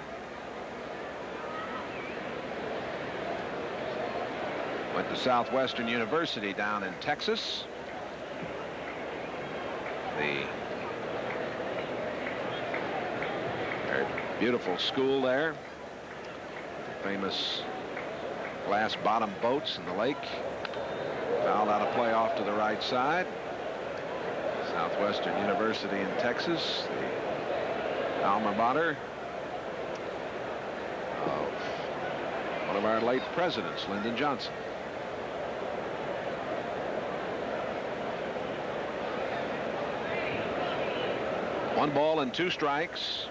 Went to Southwestern University down in Texas. The very beautiful school there. Famous glass bottom boats in the lake. Fouled out of play off to the right side. Southwestern University in Texas, the alma mater of one of our late presidents, Lyndon Johnson. One ball and 2 strikes.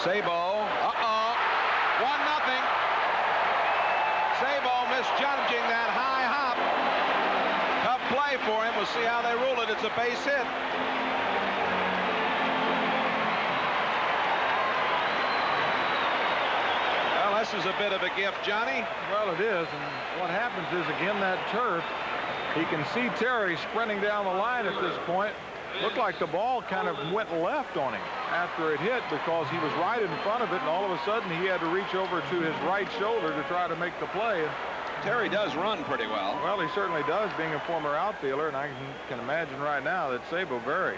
Sabo. Uh-oh. 1-0. Sabo misjudging that high hop. Tough play for him. We'll see how they rule it. It's a base hit. Well, this is a bit of a gift, Johnny. Well, it is. And what happens is, again, that turf, he can see Terry sprinting down the line at this point. Looked like the ball kind of went left on him after it hit because he was right in front of it, and all of a sudden he had to reach over to his right shoulder to try to make the play. Terry does run pretty well. Well, he certainly does, being a former outfielder, and I can imagine right now that Sabo very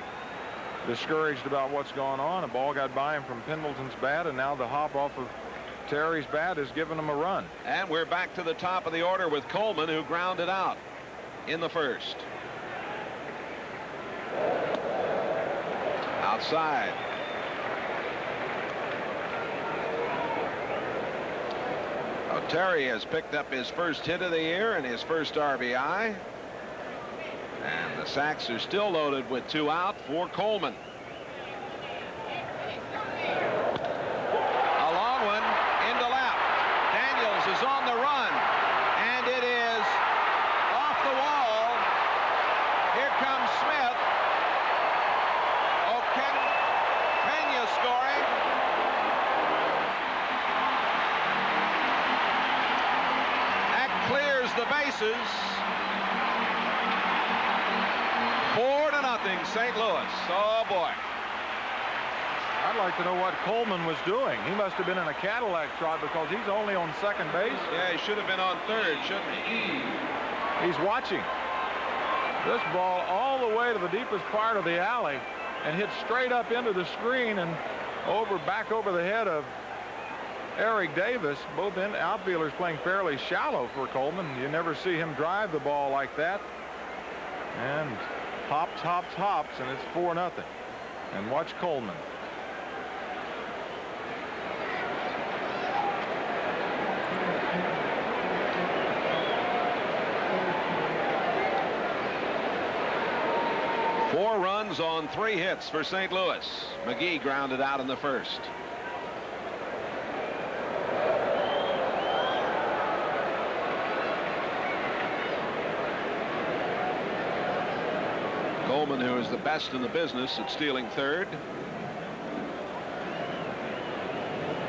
discouraged about what's going on. A ball got by him from Pendleton's bat, and now the hop off of Terry's bat has given him a run. And we're back to the top of the order with Coleman, who grounded out in the first. Outside. Oh, Terry has picked up his first hit of the year and his first RBI. And the sacks are still loaded with 2 out for Coleman. A long one into left. Daniels is on the run, and it is off the wall. Here comes Smith. Pena scoring. That clears the bases. 4-0 St. Louis. Oh boy. I'd like to know what Coleman was doing. He must have been in a Cadillac trot because he's only on second base. Yeah, he should have been on third, shouldn't he? He's watching. This ball all the way to the deepest part of the alley and hit straight up into the screen and back over the head of Eric Davis. Both outfielders playing fairly shallow for Coleman. You never see him drive the ball like that. And hops, hops, hops, and it's 4-0. And watch Coleman. Four runs on 3 hits for St. Louis. McGee grounded out in the first. Coleman, who is the best in the business at stealing third.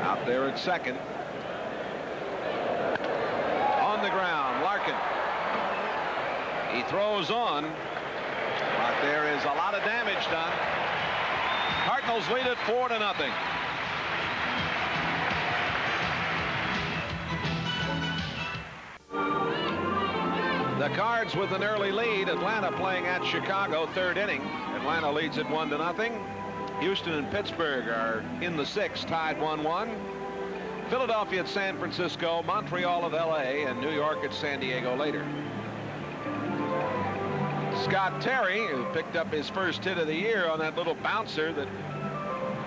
Out there at second. On the ground, Larkin. He throws on, but there is a lot of damage done. Cardinals lead it 4-0. The Cards with an early lead. Atlanta playing at Chicago, 3rd inning. Atlanta leads it 1-0. Houston and Pittsburgh are in the 6th, tied 1-1. Philadelphia at San Francisco, Montreal at LA, and New York at San Diego later. Scott Terry, who picked up his first hit of the year on that little bouncer that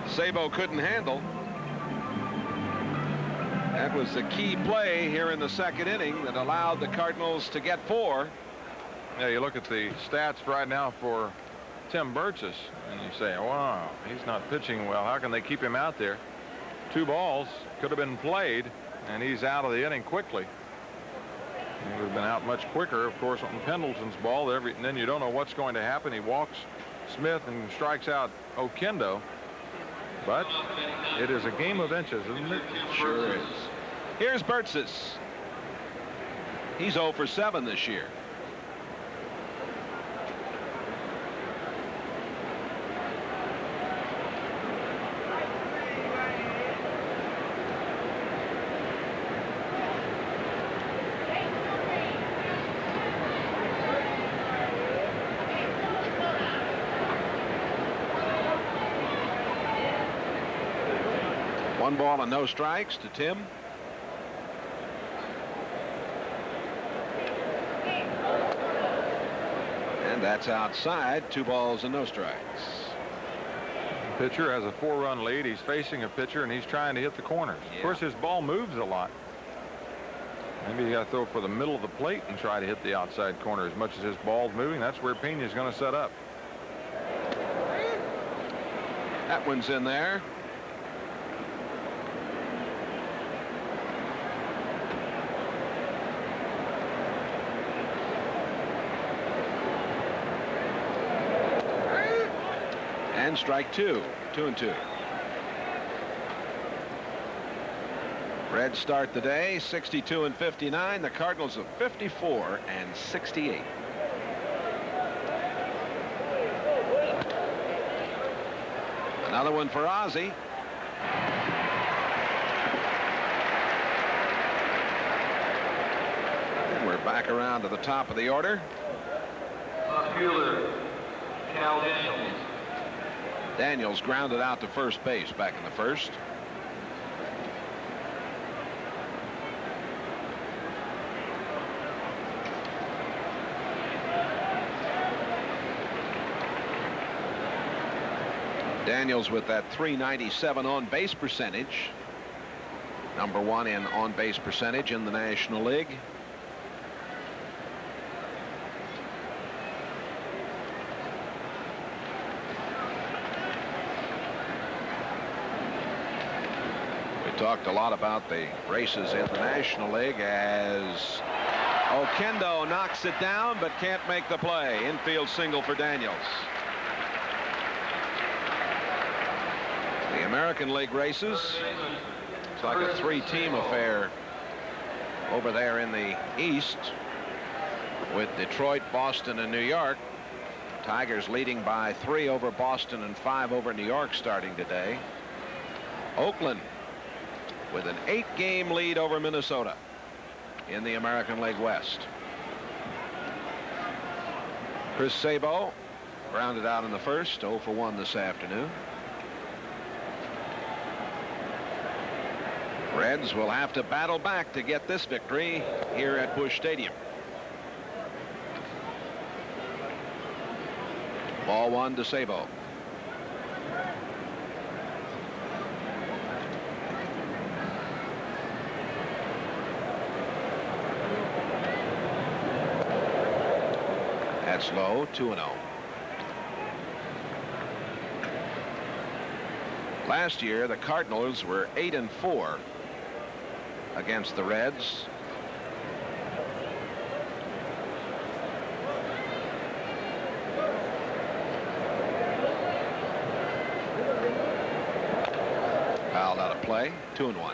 Sabo couldn't handle. That was the key play here in the second inning that allowed the Cardinals to get 4. Yeah, you look at the stats right now for Tim Burgess, and you say, wow, he's not pitching well. How can they keep him out there? 2 balls could have been played, and he's out of the inning quickly. He would have been out much quicker, of course, on Pendleton's ball. And then you don't know what's going to happen. He walks Smith and strikes out Oquendo. But it is a game of inches, isn't it? Sure is. Here's Burgess. He's 0 for 7 this year. One ball and no strikes to Tim. And that's outside. 2 balls and no strikes. Pitcher has a 4-run lead. He's facing a pitcher, and he's trying to hit the corners. Yeah. Of course, his ball moves a lot. Maybe you got to throw for the middle of the plate and try to hit the outside corner. As much as his ball's moving, that's where Pena's going to set up. That one's in there. And strike 2. 2-2. Reds start the day 62 and 59. The Cardinals of 54 and 68. Another one for Ozzie. And we're back around to the top of the order. Fielder, Cal Daniels. Daniels grounded out to first base back in the first. Daniels with that .397 on base percentage. Number 1 in on base percentage in the National League. Talked a lot about the races in the National League as Oquendo knocks it down but can't make the play. Infield single for Daniels. The American League races, it's like a 3-team affair over there in the East with Detroit, Boston, and New York. Tigers leading by 3 over Boston and 5 over New York starting today. Oakland with an 8-game lead over Minnesota in the American League West. Chris Sabo grounded out in the first, 0 for 1 this afternoon. Reds will have to battle back to get this victory here at Busch Stadium. Ball 1 to Sabo. That's low. 2-0. Last year the Cardinals were 8-4 against the Reds. Fouled out of play. 2-1.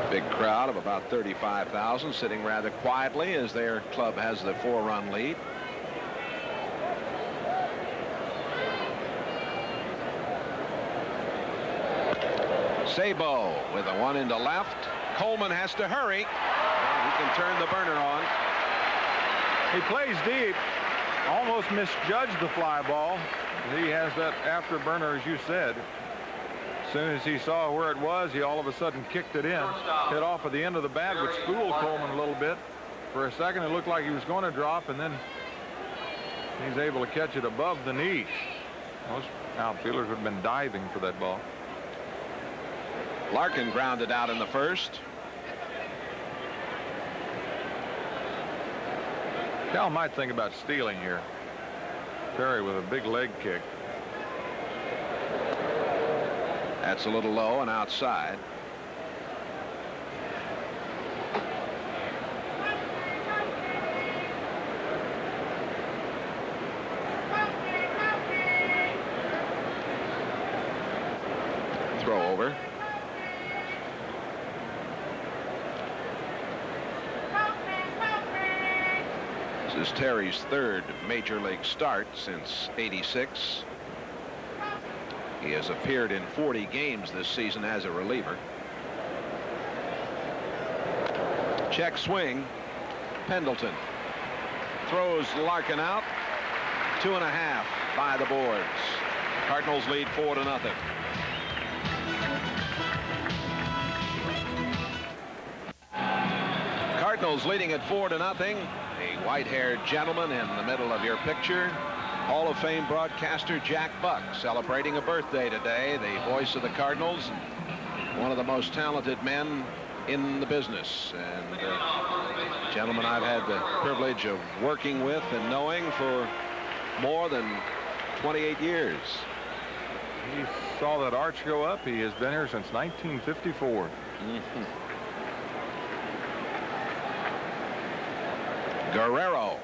Big crowd of about 35,000 sitting rather quietly as their club has the 4-run lead. Sabo with a 1 into left. Coleman has to hurry. And he can turn the burner on. He plays deep. Almost misjudged the fly ball. He has that afterburner, as you said. As soon as he saw where it was, he all of a sudden kicked it in. Hit off of the end of the bat, which fooled Coleman a little bit. For a second, it looked like he was going to drop, and then he's able to catch it above the knee. Most outfielders would have been diving for that ball. Larkin grounded out in the first. Cal might think about stealing here. Perry with a big leg kick. That's a little low and outside. Throw over. This is Terry's third major league start since '86. He has appeared in 40 games this season as a reliever. Check swing. Pendleton throws Larkin out. 2.5 by the boards. Cardinals lead 4-0. Cardinals leading at 4-0. A white-haired gentleman in the middle of your picture, Hall of Fame broadcaster Jack Buck, celebrating a birthday today, the voice of the Cardinals, one of the most talented men in the business, and a gentleman I've had the privilege of working with and knowing for more than 28 years. He saw that arch go up. He has been here since 1954. Guerrero,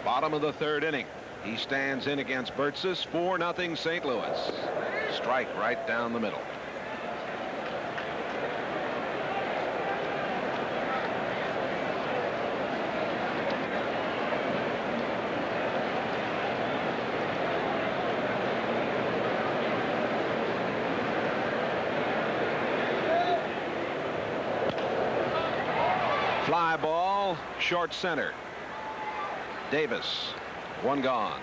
bottom of the third inning. He stands in against Burtsis. 4-0 St. Louis. Strike right down the middle. Fly ball, short center. Davis, one gone.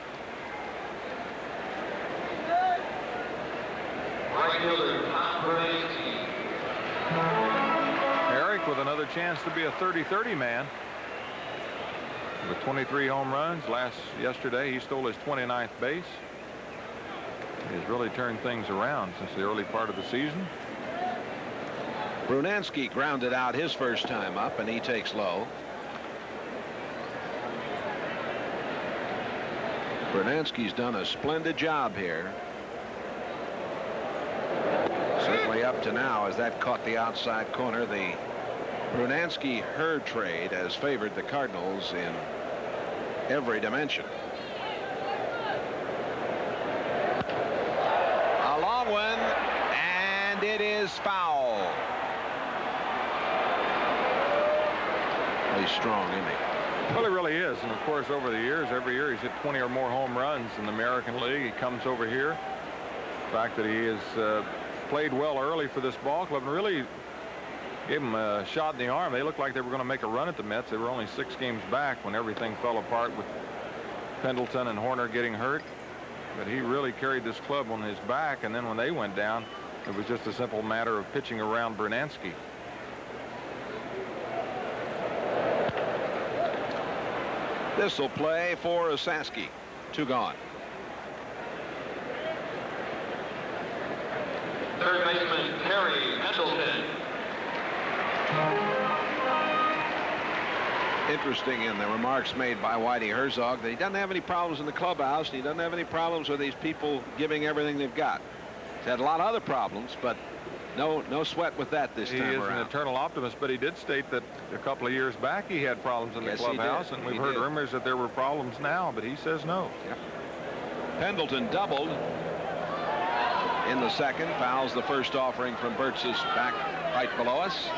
Eric with another chance to be a 30-30 man. With 23 home runs. Yesterday, he stole his 29th base. He's really turned things around since the early part of the season. Brunansky grounded out his first time up, and he takes low. Brunansky's done a splendid job here. Certainly up to now, as that caught the outside corner. The Brunansky-Hurd trade has favored the Cardinals in every dimension. A long one, and it is foul. He's strong, isn't he? Well, he really is. And of course, over the years, every year he's hit 20 or more home runs in the American League. He comes over here. The fact that he has played well early for this ball club and really gave him a shot in the arm. They looked like they were going to make a run at the Mets. They were only 6 games back when everything fell apart with Pendleton and Horner getting hurt. But he really carried this club on his back. And then when they went down, it was just a simple matter of pitching around Brunansky. This will play for Osaski. 2 gone. Third baseman Perry Pendleton. Interesting in the remarks made by Whitey Herzog that he doesn't have any problems in the clubhouse, and he doesn't have any problems with these people giving everything they've got. He's had a lot of other problems, but no sweat with that this time around. He is an eternal optimist, but he did state that a couple of years back he had problems in the clubhouse, and we've heard rumors that there were problems now, but he says no. Yep. Pendleton doubled in the second, fouls the first offering from Burtsis back right below us.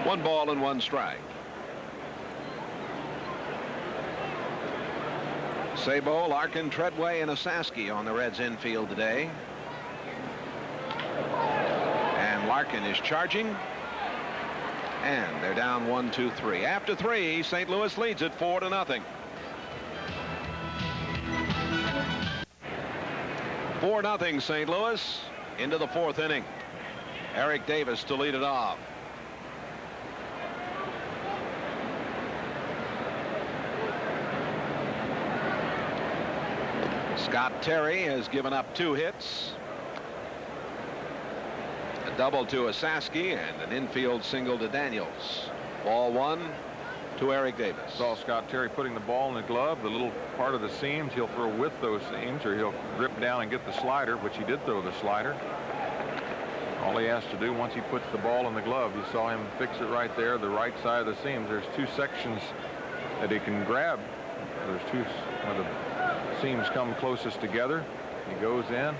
1 ball and 1 strike. Sabo, Larkin, Treadway, and Osaski on the Reds infield today. And Larkin is charging. And they're down 1-2-3. After 3, St. Louis leads it 4-0. 4-0 St. Louis into the 4th inning. Eric Davis to lead it off. Scott Terry has given up 2 hits. A double to Osaski and an infield single to Daniels. Ball 1 to Eric Davis. Saw Scott Terry putting the ball in the glove, the little part of the seams. He'll throw with those seams, or he'll grip down and get the slider, which he did throw the slider. All he has to do once he puts the ball in the glove, you saw him fix it right there, the right side of the seams. There's 2 sections that he can grab. There's 2 where the seams come closest together. He goes in,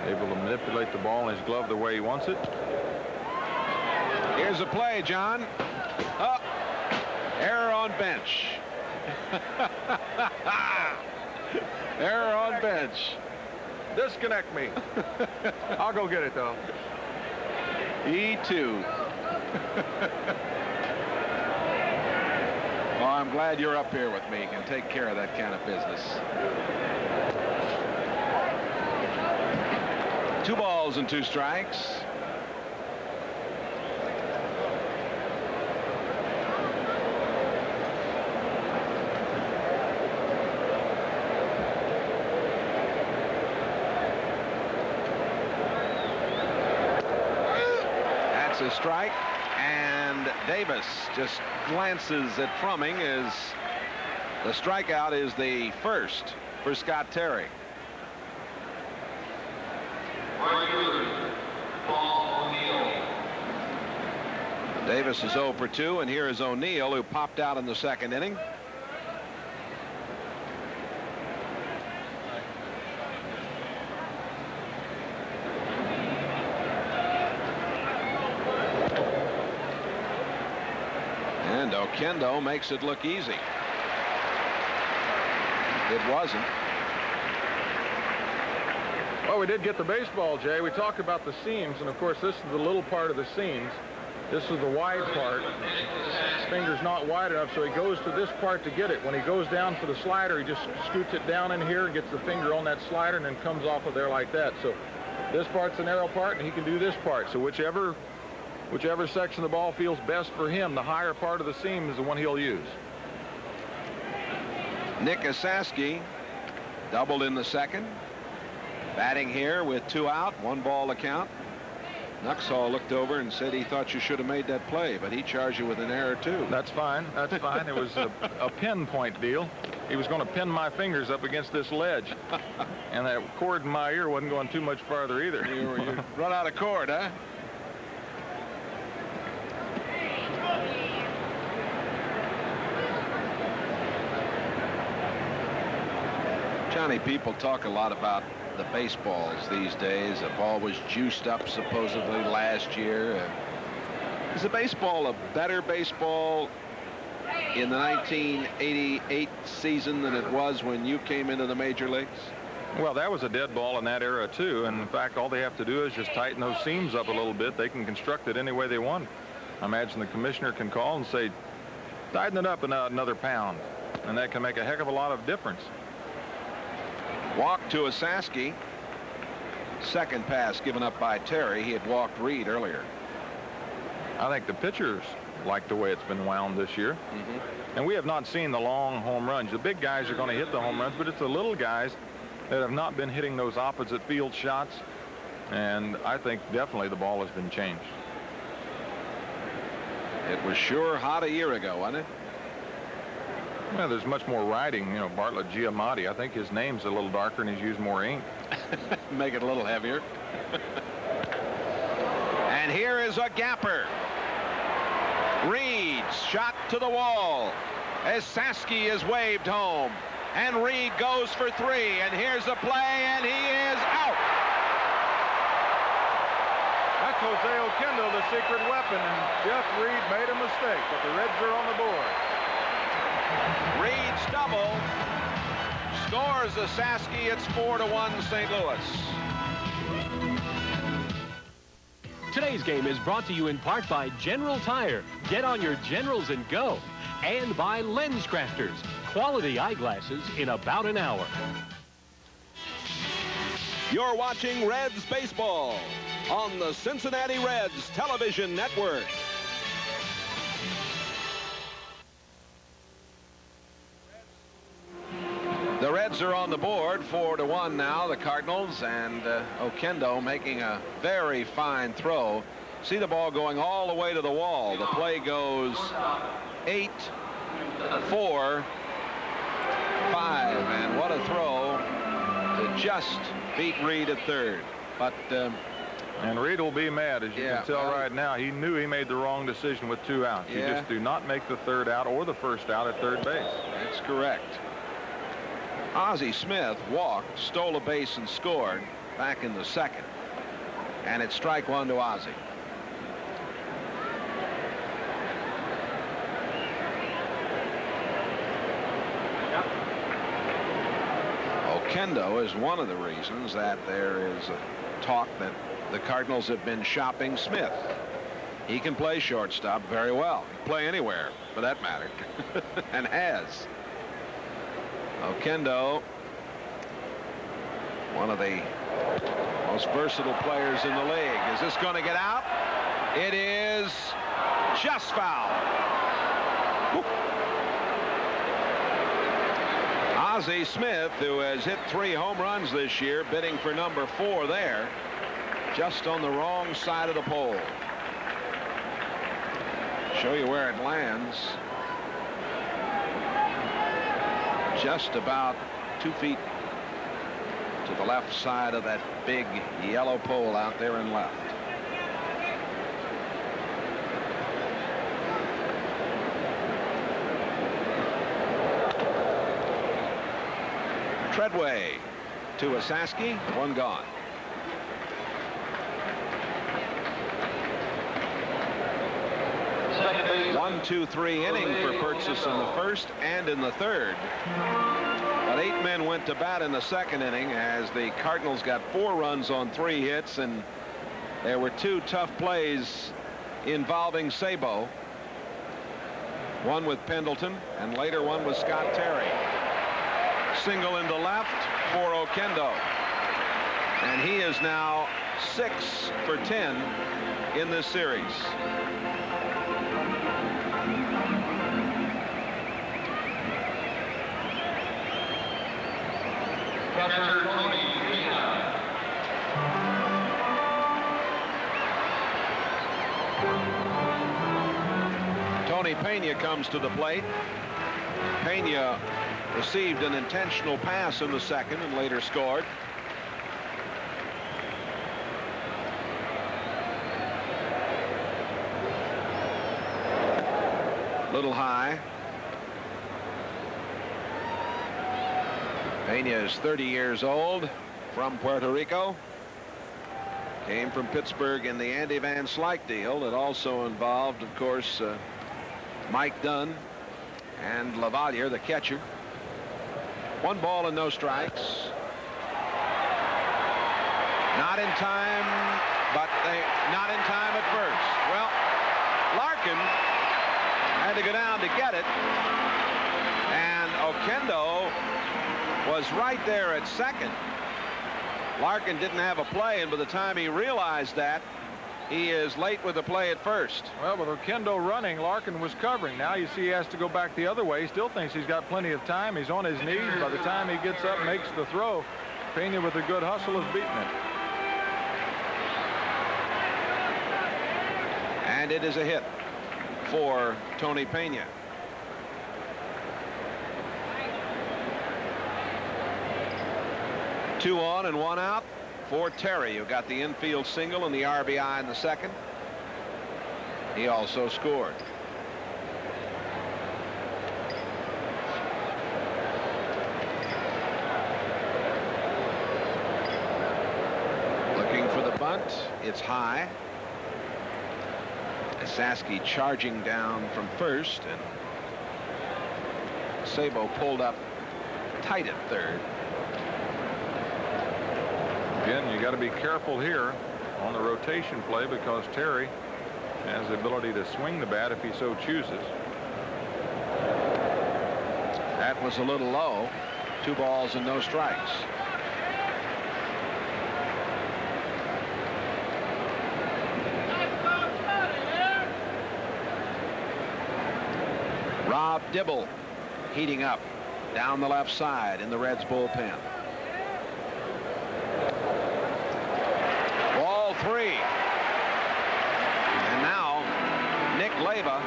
able to manipulate the ball in his glove the way he wants it. Here's a play, John. Oh, error on bench. Error on bench. Disconnect me. I'll go get it, though. E2. Well, I'm glad you're up here with me. You can take care of that kind of business. 2 balls and 2 strikes. That's a strike. And Davis just glances at Frumming as the strikeout is the first for Scott Terry. Davis is 0 for 2, and here is O'Neill, who popped out in the 2nd inning. And Oquendo makes it look easy. It wasn't. Well, we did get the baseball, Jay. We talked about the seams, and of course this is the little part of the seams. This is the wide part. His finger's not wide enough, so he goes to this part to get it. When he goes down for the slider, he just scoots it down in here and gets the finger on that slider and then comes off of there like that. So this part's the narrow part, and he can do this part. So whichever section of the ball feels best for him, the higher part of the seam is the one he'll use. Nick Osaski doubled in the 2nd. Batting here with 2 out, 1 ball to count. Nuxhall looked over and said he thought you should have made that play, but he charged you with an error too. That's fine. That's fine. It was a pinpoint deal. He was going to pin my fingers up against this ledge. And that cord in my ear wasn't going too much farther either. You run out of cord, huh? Johnny, people talk a lot about the baseballs these days. The ball was juiced up supposedly last year. Is the baseball a better baseball in the 1988 season than it was when you came into the major leagues? Well, that was a dead ball in that era too, and in fact all they have to do is just tighten those seams up a little bit. They can construct it any way they want. I imagine the commissioner can call and say, tighten it up another pound, and that can make a heck of a lot of difference. Walk to Osaski. 2nd pass given up by Terry. He had walked Reed earlier. I think the pitchers like the way it's been wound this year. And we have not seen the long home runs. The big guys are going to hit the home runs, but it's the little guys that have not been hitting those opposite field shots. And I think definitely the ball has been changed. It was sure hot a year ago, wasn't it? Well, there's much more writing. You know, Bartlett Giamatti, I think his name's a little darker and he's used more ink. Make it a little heavier. And here is a gapper. Reed shot to the wall as Osaski is waved home. And Reed goes for 3. And here's a play, and he is out. That's Jose Oquendo the secret weapon, and Jeff Reed made a mistake, but the Reds are on the board. Reed's double scores the Saski. It's 4-1 St. Louis. Today's game is brought to you in part by General Tire. Get on your Generals and go. And by Lens Crafters. Quality eyeglasses in about an hour. You're watching Reds baseball on the Cincinnati Reds television network. The Reds are on the board 4-1 now, the Cardinals, and Oquendo making a very fine throw. See the ball going all the way to the wall. The play goes 8, 4, 5, and what a throw to just beat Reed at third. But and Reed will be mad, as you Yeah, can tell well, right now. He knew he made the wrong decision with 2 outs. You Yeah. just do not make the 3rd out or the 1st out at third base. that's correct. Ozzie Smith walked, stole a base, and scored back in the 2nd. And it's strike 1 to Ozzie. Oquendo is one of the reasons that there is a talk that the Cardinals have been shopping Smith. He can play shortstop very well. He can play anywhere, for that matter, and has. Oquendo, one of the most versatile players in the league. Is this going to get out? It is just foul. Whoop. Ozzie Smith, who has hit 3 home runs this year, bidding for number 4 there, just on the wrong side of the pole. Show you where it lands. Just about 2 feet to the left side of that big yellow pole out there in left. Treadway to Asaski, 1 gone. Second base. 1, 2, 3 inning for Pertzis in the 1st and in the 3rd. But 8 men went to bat in the 2nd inning as the Cardinals got 4 runs on 3 hits, and there were 2 tough plays involving Sabo. One with Pendleton, and later one with Scott Terry. Single into left for Oquendo, and he is now 6 for 10 in this series. Catcher Tony Pena. Tony Pena comes to the plate. Pena received an intentional pass in the 2nd and later scored. Little high. Pena is 30 years old, from Puerto Rico. Came from Pittsburgh in the Andy Van Slyke deal that also involved, of course, Mike Dunn and Lavalier, the catcher. 1 ball and no strikes. Not in time, but not in time at first. Well, Larkin had to go down to get it, and Oquendo was right there at 2nd. Larkin didn't have a play, and by the time he realized that, he is late with the play at first. Well, with Oquendo running, Larkin was covering. Now you see he has to go back the other way. He still thinks he's got plenty of time. He's on his knees. By the time he gets up, makes the throw, Pena with a good hustle is beating it. And it is a hit for Tony Pena. Two on and 1 out for Terry, who got the infield single and the RBI in the 2nd. He also scored. Looking for the bunt. It's high. Saski charging down from first, and Sabo pulled up tight at third. Again, you got to be careful here on the rotation play because Terry has the ability to swing the bat if he so chooses. That was a little low. 2 balls and no strikes. Rob Dibble heating up down the left side in the Reds bullpen. Ball 3. And now Nick Leyva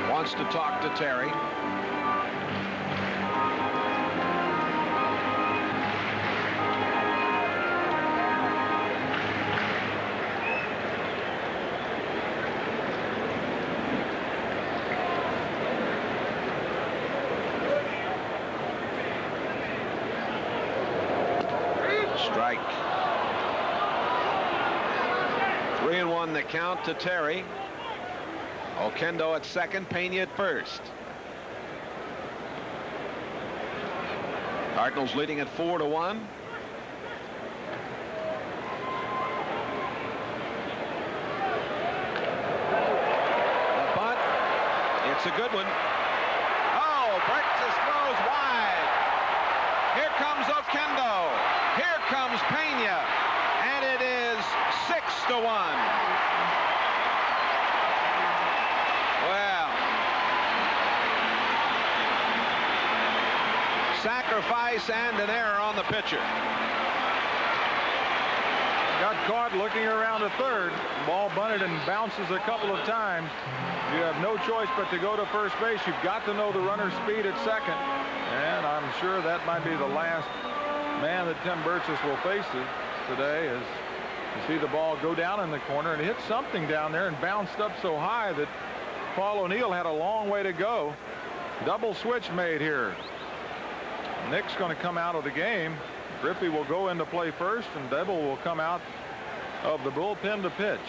wants to talk to Terry. Strike. 3-1 the count to Terry. Oquendo at second, Pena at first. Cardinals leading at 4-1. The bunt. It's a good one. Oh, Burks throws wide. Here comes Oquendo. Here comes Pena, and it is 6-1. Well, sacrifice and an error on the pitcher. Got caught looking around to third. Ball bunted and bounces a couple of times. You have no choice but to go to first base. You've got to know the runner's speed at second, and I'm sure that might be the last man that Tim Burgess will face today, is to see the ball go down in the corner, and hit something down there and bounced up so high that Paul O'Neill had a long way to go. Double switch made here. Nick's going to come out of the game. Griffey will go into play first, and Dibble will come out of the bullpen to pitch.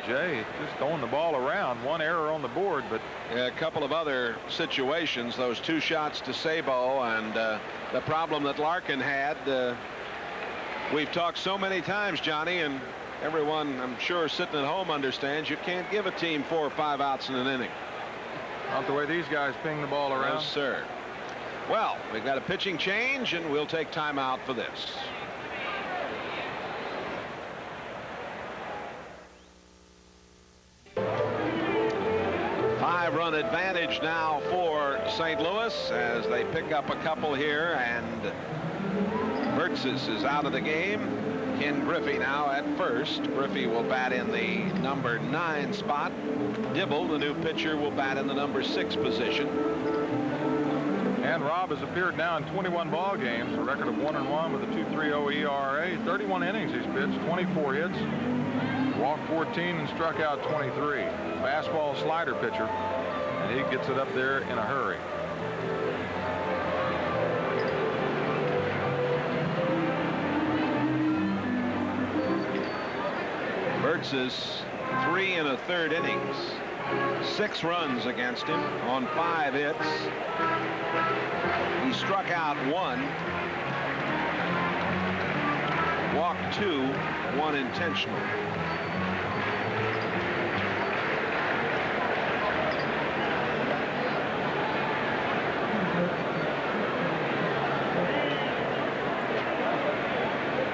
Jay just throwing the ball around. One error on the board, but a couple of other situations. Those 2 shots to Sabo, and the problem that Larkin had. We've talked so many times, Johnny, and everyone, I'm sure, sitting at home understands you can't give a team 4 or 5 outs in an inning. Not the way these guys ping the ball around. No, sir. Well, we've got a pitching change, and we'll take time out for this. Five-run advantage now for St. Louis as they pick up a couple here, and Burgess is out of the game. Ken Griffey now at first. Griffey will bat in the number 9 spot. Dibble, the new pitcher, will bat in the number 6 position. And Rob has appeared now in 21 ball games, a record of 1-1 with a 2.30 ERA. 31 innings he's pitched, 24 hits, walked 14 and struck out 23. Fastball slider pitcher, and he gets it up there in a hurry. Burgess 3 1/3 innings, 6 runs against him on 5 hits. He struck out 1, walked 2, 1 intentional.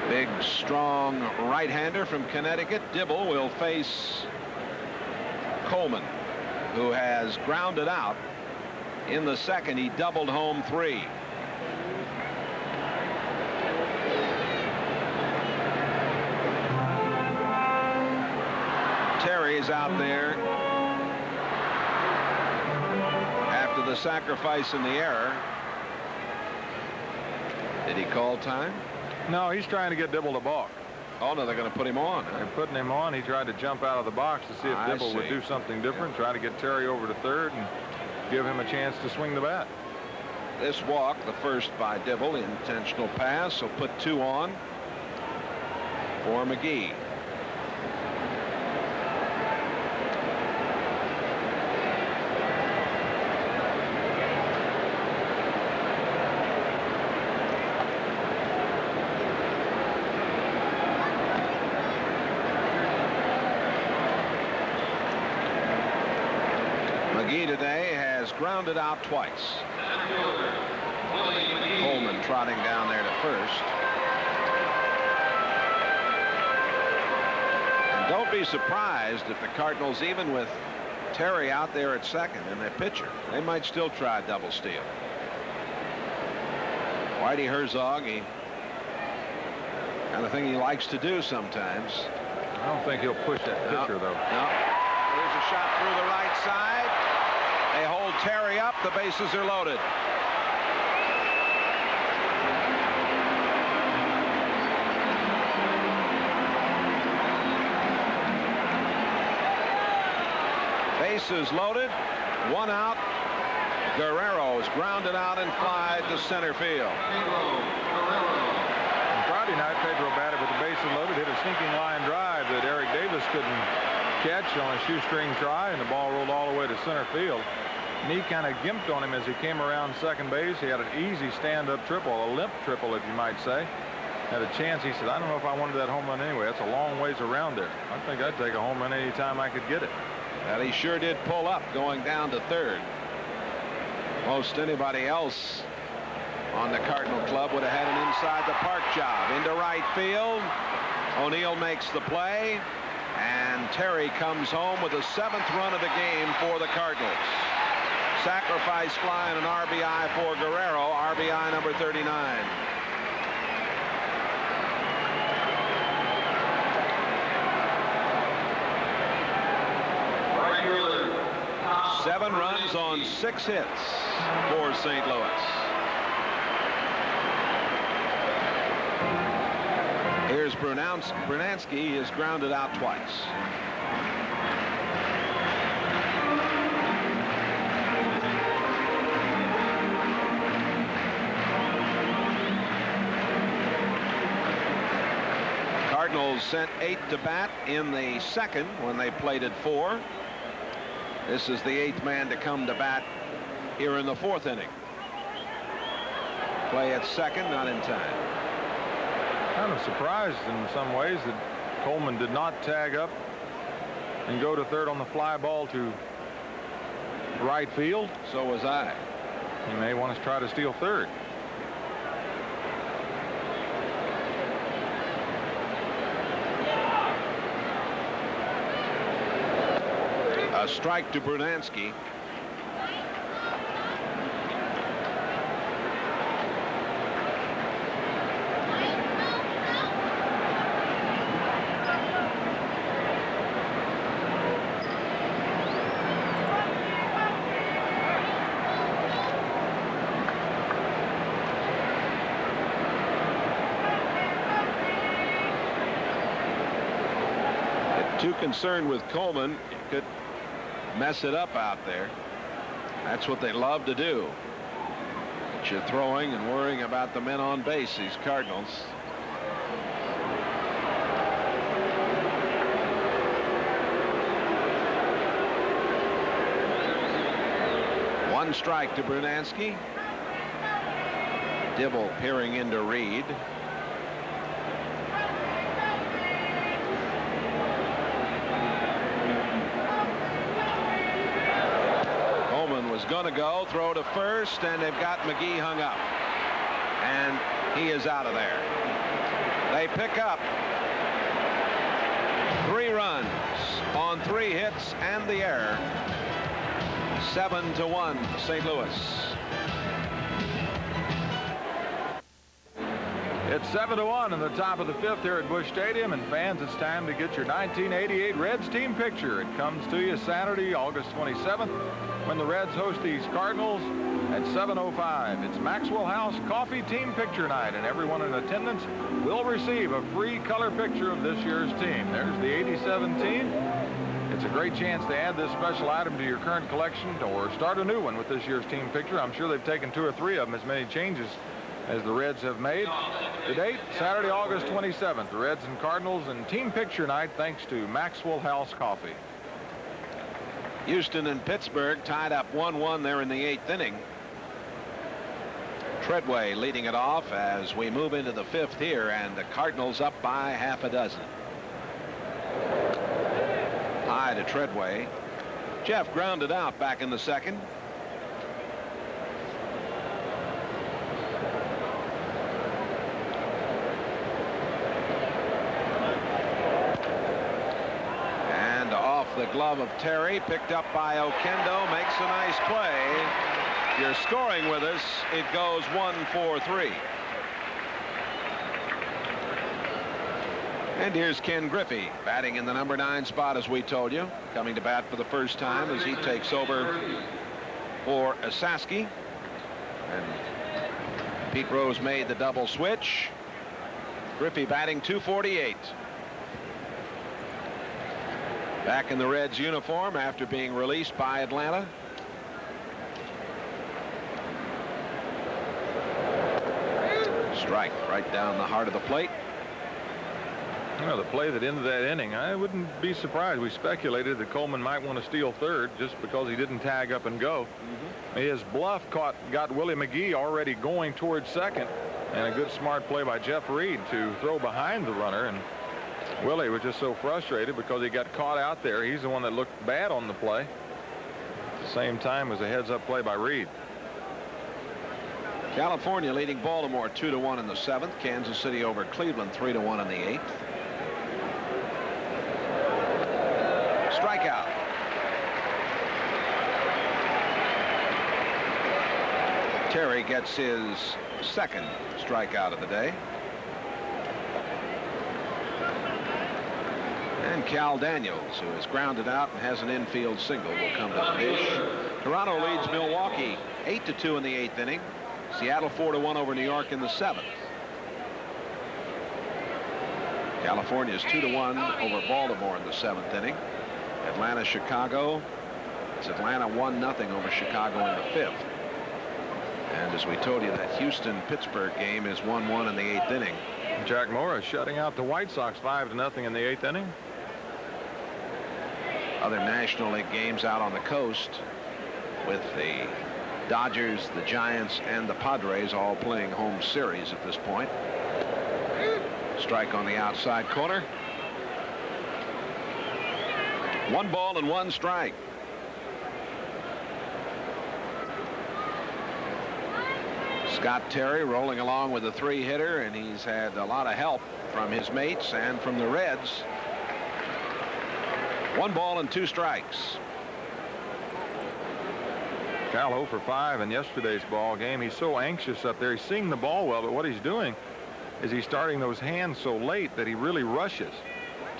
Big, strong right-hander from Connecticut. Dibble will face Coleman, who has grounded out in the second. He doubled home 3. Terry's out there after the sacrifice and the error. Did he call time? No, he's trying to get Dibble to balk. Oh, no, they're going to put him on. They're putting him on. He tried to jump out of the box to see if Dibble would do something different, try to get Terry over to third and give him a chance to swing the bat. This walk, the first by Dibble, intentional pass, so put 2 on for McGee. today has grounded out twice. Coleman trotting down there to first. And don't be surprised if the Cardinals, even with Terry out there at second and the pitcher, they might still try a double steal. Whitey Herzog, kind of thing he likes to do sometimes. I don't think he'll push that pitcher, though. No. Here's a shot through the right side. They hold Terry up. The bases are loaded. Bases loaded. One out. Guerrero's grounded out and fly to center field. Friday night, Pedro batted with the bases loaded, hit a sinking line drive that Eric Davis couldn't catch on a shoestring try, and the ball rolled all the way to center field. And he kind of gimped on him as he came around second base. He had an easy stand-up triple, a limp triple, if you might say. Had a chance. He said, I don't know if I wanted that home run anyway. That's a long ways around there. I think I'd take a home run any time I could get it. And he sure did pull up going down to third. Most anybody else on the Cardinal club would have had an inside the park job. Into right field. O'Neill makes the play, and Terry comes home with the 7th run of the game for the Cardinals. Sacrifice fly and an RBI for Guerrero, RBI number 39. Seven runs on 6 hits for St. Louis. Here's Brunansky. He is grounded out twice. Cardinals sent 8 to bat in the second when they plated 4. This is the 8th man to come to bat here in the 4th inning. Play at second, not in time. Kind of surprised in some ways that Coleman did not tag up and go to third on the fly ball to right field. So was I. He may want to try to steal third. A strike to Brunansky. Too concerned with Coleman, you could mess it up out there. That's what they love to do. But you're throwing and worrying about the men on base, these Cardinals. One strike to Brunansky. Dibble peering into Reed. Was going to go throw to first, and they've got McGee hung up, and he is out of there. They pick up 3 runs on 3 hits and the error. 7-1 St. Louis. It's 7-1 in the top of the 5th here at Busch Stadium, and fans, it's time to get your 1988 Reds team picture. It comes to you Saturday, August 27th, when the Reds host these Cardinals at 7:05. It's Maxwell House Coffee Team Picture Night, and everyone in attendance will receive a free color picture of this year's team. There's the 87 team. It's a great chance to add this special item to your current collection or start a new one with this year's team picture. I'm sure they've taken 2 or 3 of them, as many changes as the Reds have made. The date, Saturday, August 27th, the Reds and Cardinals and Team Picture Night, thanks to Maxwell House Coffee. Houston and Pittsburgh tied up 1-1 there in the 8th inning. Treadway leading it off as we move into the 5th here, and the Cardinals up by half a dozen. High to Treadway. Jeff grounded out back in the second. And off the glove of Terry, picked up by Oquendo, makes a nice play. If you're scoring with us, it goes 1-4-3. And here's Ken Griffey batting in the number 9 spot, as we told you, coming to bat for the first time as he takes over for Asaski. And Pete Rose made the double switch. Griffey batting .248. Back in the Reds uniform after being released by Atlanta. Strike right down the heart of the plate. You know, the play that ended that inning, I wouldn't be surprised. We speculated that Coleman might want to steal third just because he didn't tag up and go. His bluff got Willie McGee already going towards second, and a good smart play by Jeff Reed to throw behind the runner. And Willie was just so frustrated because he got caught out there. He's the one that looked bad on the play. At the same time as a heads-up play by Reed. California leading Baltimore 2-1 in the 7th. Kansas City over Cleveland 3-1 in the 8th. Strikeout. Terry gets his second strikeout of the day. And Cal Daniels, who is grounded out and has an infield single, will come to the dish. Toronto leads Milwaukee 8-2 in the 8th inning. Seattle 4-1 over New York in the 7th. California is 2-1 over Baltimore in the 7th inning. Atlanta, Chicago. It's Atlanta 1-0 over Chicago in the 5th. And as we told you, that Houston-Pittsburgh game is 1-1 in the 8th inning. Jack Morris shutting out the White Sox 5-0 in the 8th inning. Other National League games out on the coast with the Dodgers, the Giants, and the Padres all playing home series at this point. Strike on the outside corner. 1 ball and 1 strike. Scott Terry rolling along with a 3-hitter, and he's had a lot of help from his mates and from the Reds. 1 ball and 2 strikes. Cal 0 for 5 in yesterday's ball game. He's so anxious up there. He's seeing the ball well, but what he's doing is he's starting those hands so late that he really rushes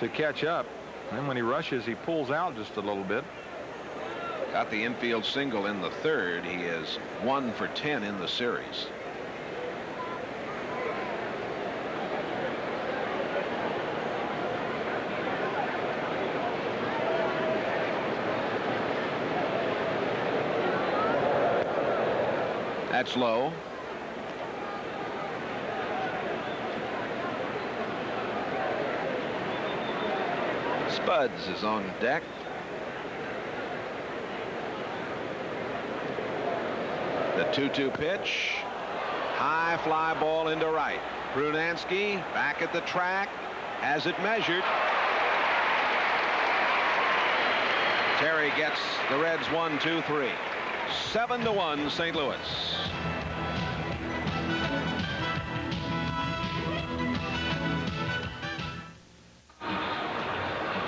to catch up. And then when he rushes, he pulls out just a little bit. Got the infield single in the 3rd. He is 1 for 10 in the series. That's low. Spuds is on deck. The 2-2 pitch. High fly ball into right. Brunansky back at the track. Has it measured. Terry gets the Reds 1-2-3. 7-1 St. Louis.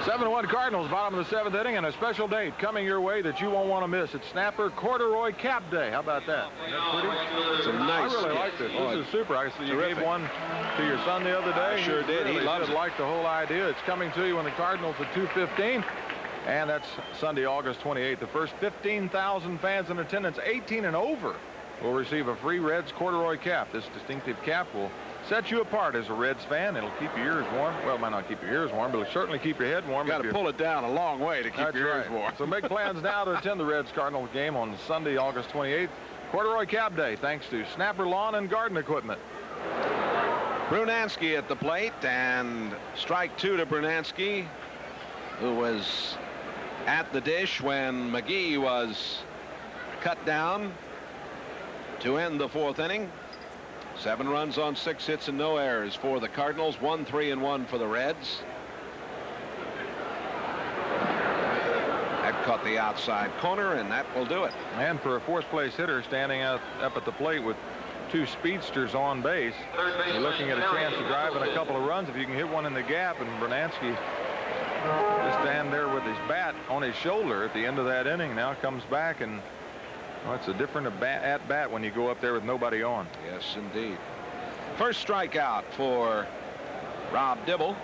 7-1 Cardinals, bottom of the 7th inning, and a special date coming your way that you won't want to miss. It's Snapper Corduroy Cap Day. How about that? Isn't that pretty? It's a nice. I really like this. This is super. I see you gave one to your son the other day. I sure did. Really he loves it. Like the whole idea. It's coming to you when the Cardinals at 2:15. And that's Sunday, August 28th. The first 15,000 fans in attendance, 18 and over, will receive a free Reds corduroy cap. This distinctive cap will set you apart as a Reds fan. It'll keep your ears warm. Well, it might not keep your ears warm, but it'll certainly keep your head warm. Got to pull it down a long way to keep your ears warm. So make plans now to attend the Reds Cardinals game on Sunday, August 28th. Corduroy Cap Day, thanks to Snapper Lawn and Garden Equipment. Brunansky at the plate, and strike 2 to Brunansky, who was at the dish when McGee was cut down to end the 4th inning. 7 runs on 6 hits and no errors for the Cardinals. 1-3-1 for the Reds. At Caught the outside corner, and that will do it. And for a fourth-place hitter standing up at the plate with two speedsters on base, you're looking at a chance to drive in a couple of runs if you can hit one in the gap. And Bernansky just stand there with his bat on his shoulder at the end of that inning. Now comes back, and well, it's a different at bat when you go up there with nobody on. Yes, indeed. First strikeout for Rob Dibble.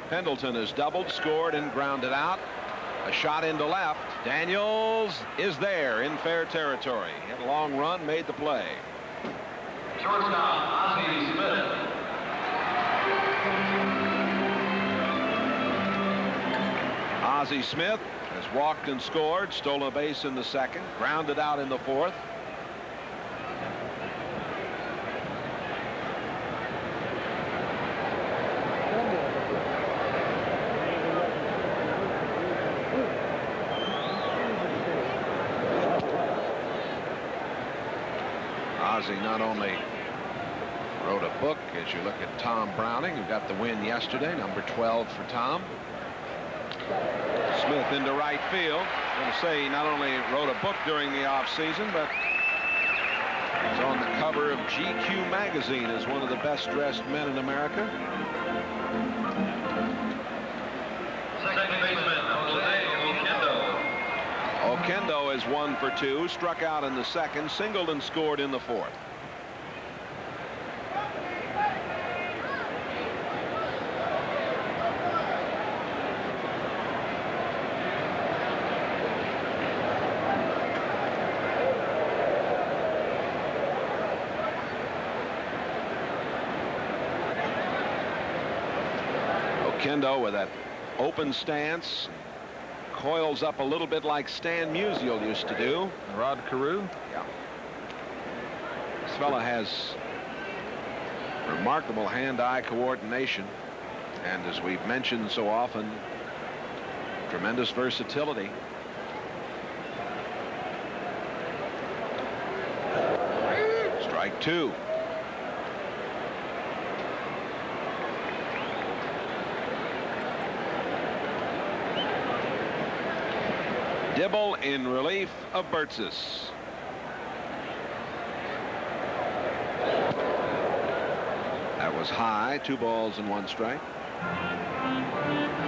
Pendleton has doubled, scored, and grounded out. A shot into left. Daniels is there in fair territory. Hit a long run, made the play. Shortstop, Ozzie Smith. Ozzie Smith has walked and scored, stolen a base in the second, grounded out in the fourth. Ozzie not only wrote a book, as you look at Tom Browning, who got the win yesterday, number 12 for Tom. Smith into right field. I'm going to say he not only wrote a book during the offseason, but he's on the cover of GQ magazine as one of the best dressed men in America. Second baseman, Jose Oquendo. Oquendo is 1 for 2, struck out in the second, singled and scored in the fourth. Oquendo with that open stance, coils up a little bit like Stan Musial used to do. Rod Carew. Yeah. This fella has remarkable hand-eye coordination, and as we've mentioned so often, tremendous versatility. Strike two. Dibble in relief of Burtsis. That was high. 2 balls and 1 strike.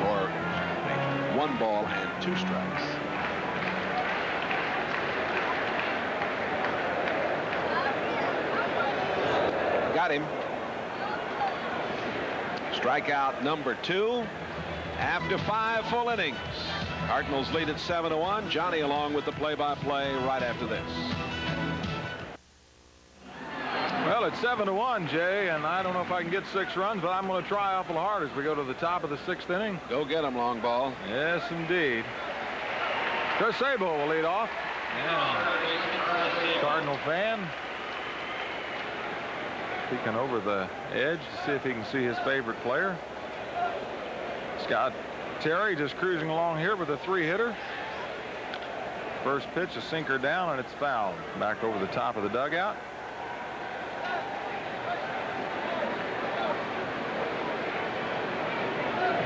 Or 1 ball and 2 strikes. Got him. Strikeout number 2 after 5 full innings. Cardinals lead at 7-1. Johnny along with the play-by-play right after this. Well, it's 7-1, Jay, and I don't know if I can get 6 runs, but I'm going to try awful hard as we go to the top of the 6th inning. Go get him, long ball. Yes, indeed. Chris Sabo will lead off. Yeah. Cardinal fan. Peeking over the edge to see if he can see his favorite player. Scott Terry just cruising along here with a 3-hitter. First pitch, a sinker down, and it's fouled. Back over the top of the dugout.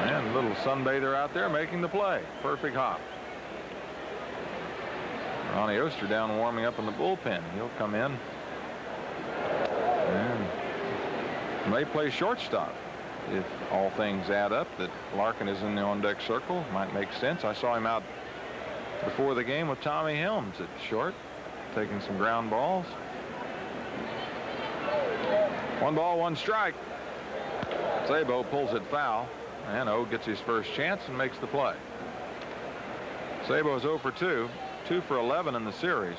And a little sunbather out there making the play. Perfect hop. Ronnie Oster down warming up in the bullpen. He'll come in and may play shortstop. If all things add up, that Larkin is in the on-deck circle, might make sense. I saw him out before the game with Tommy Helms at short, taking some ground balls. 1 ball, 1 strike. Sabo pulls it foul, and O gets his first chance and makes the play. Sabo is 0 for 2, 2 for 11 in the series.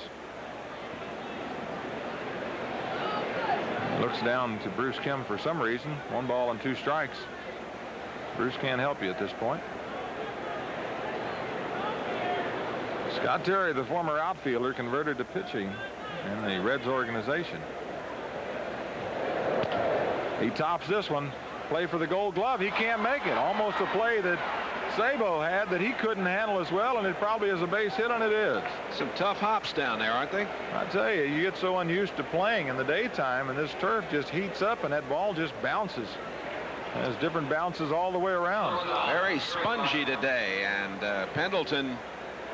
Looks down to Bruce Kim for some reason. 1 ball and 2 strikes. Bruce can't help you at this point. Scott Terry, the former outfielder, converted to pitching in the Reds organization. He tops this one. Play for the Gold Glove. He can't make it. Almost a play that Sabo had that he couldn't handle as well, and it probably is a base hit, and it is. Some tough hops down there, aren't they? I tell you, you get so unused to playing in the daytime, and this turf just heats up, and that ball just bounces. There's different bounces all the way around. Very spongy today, and Pendleton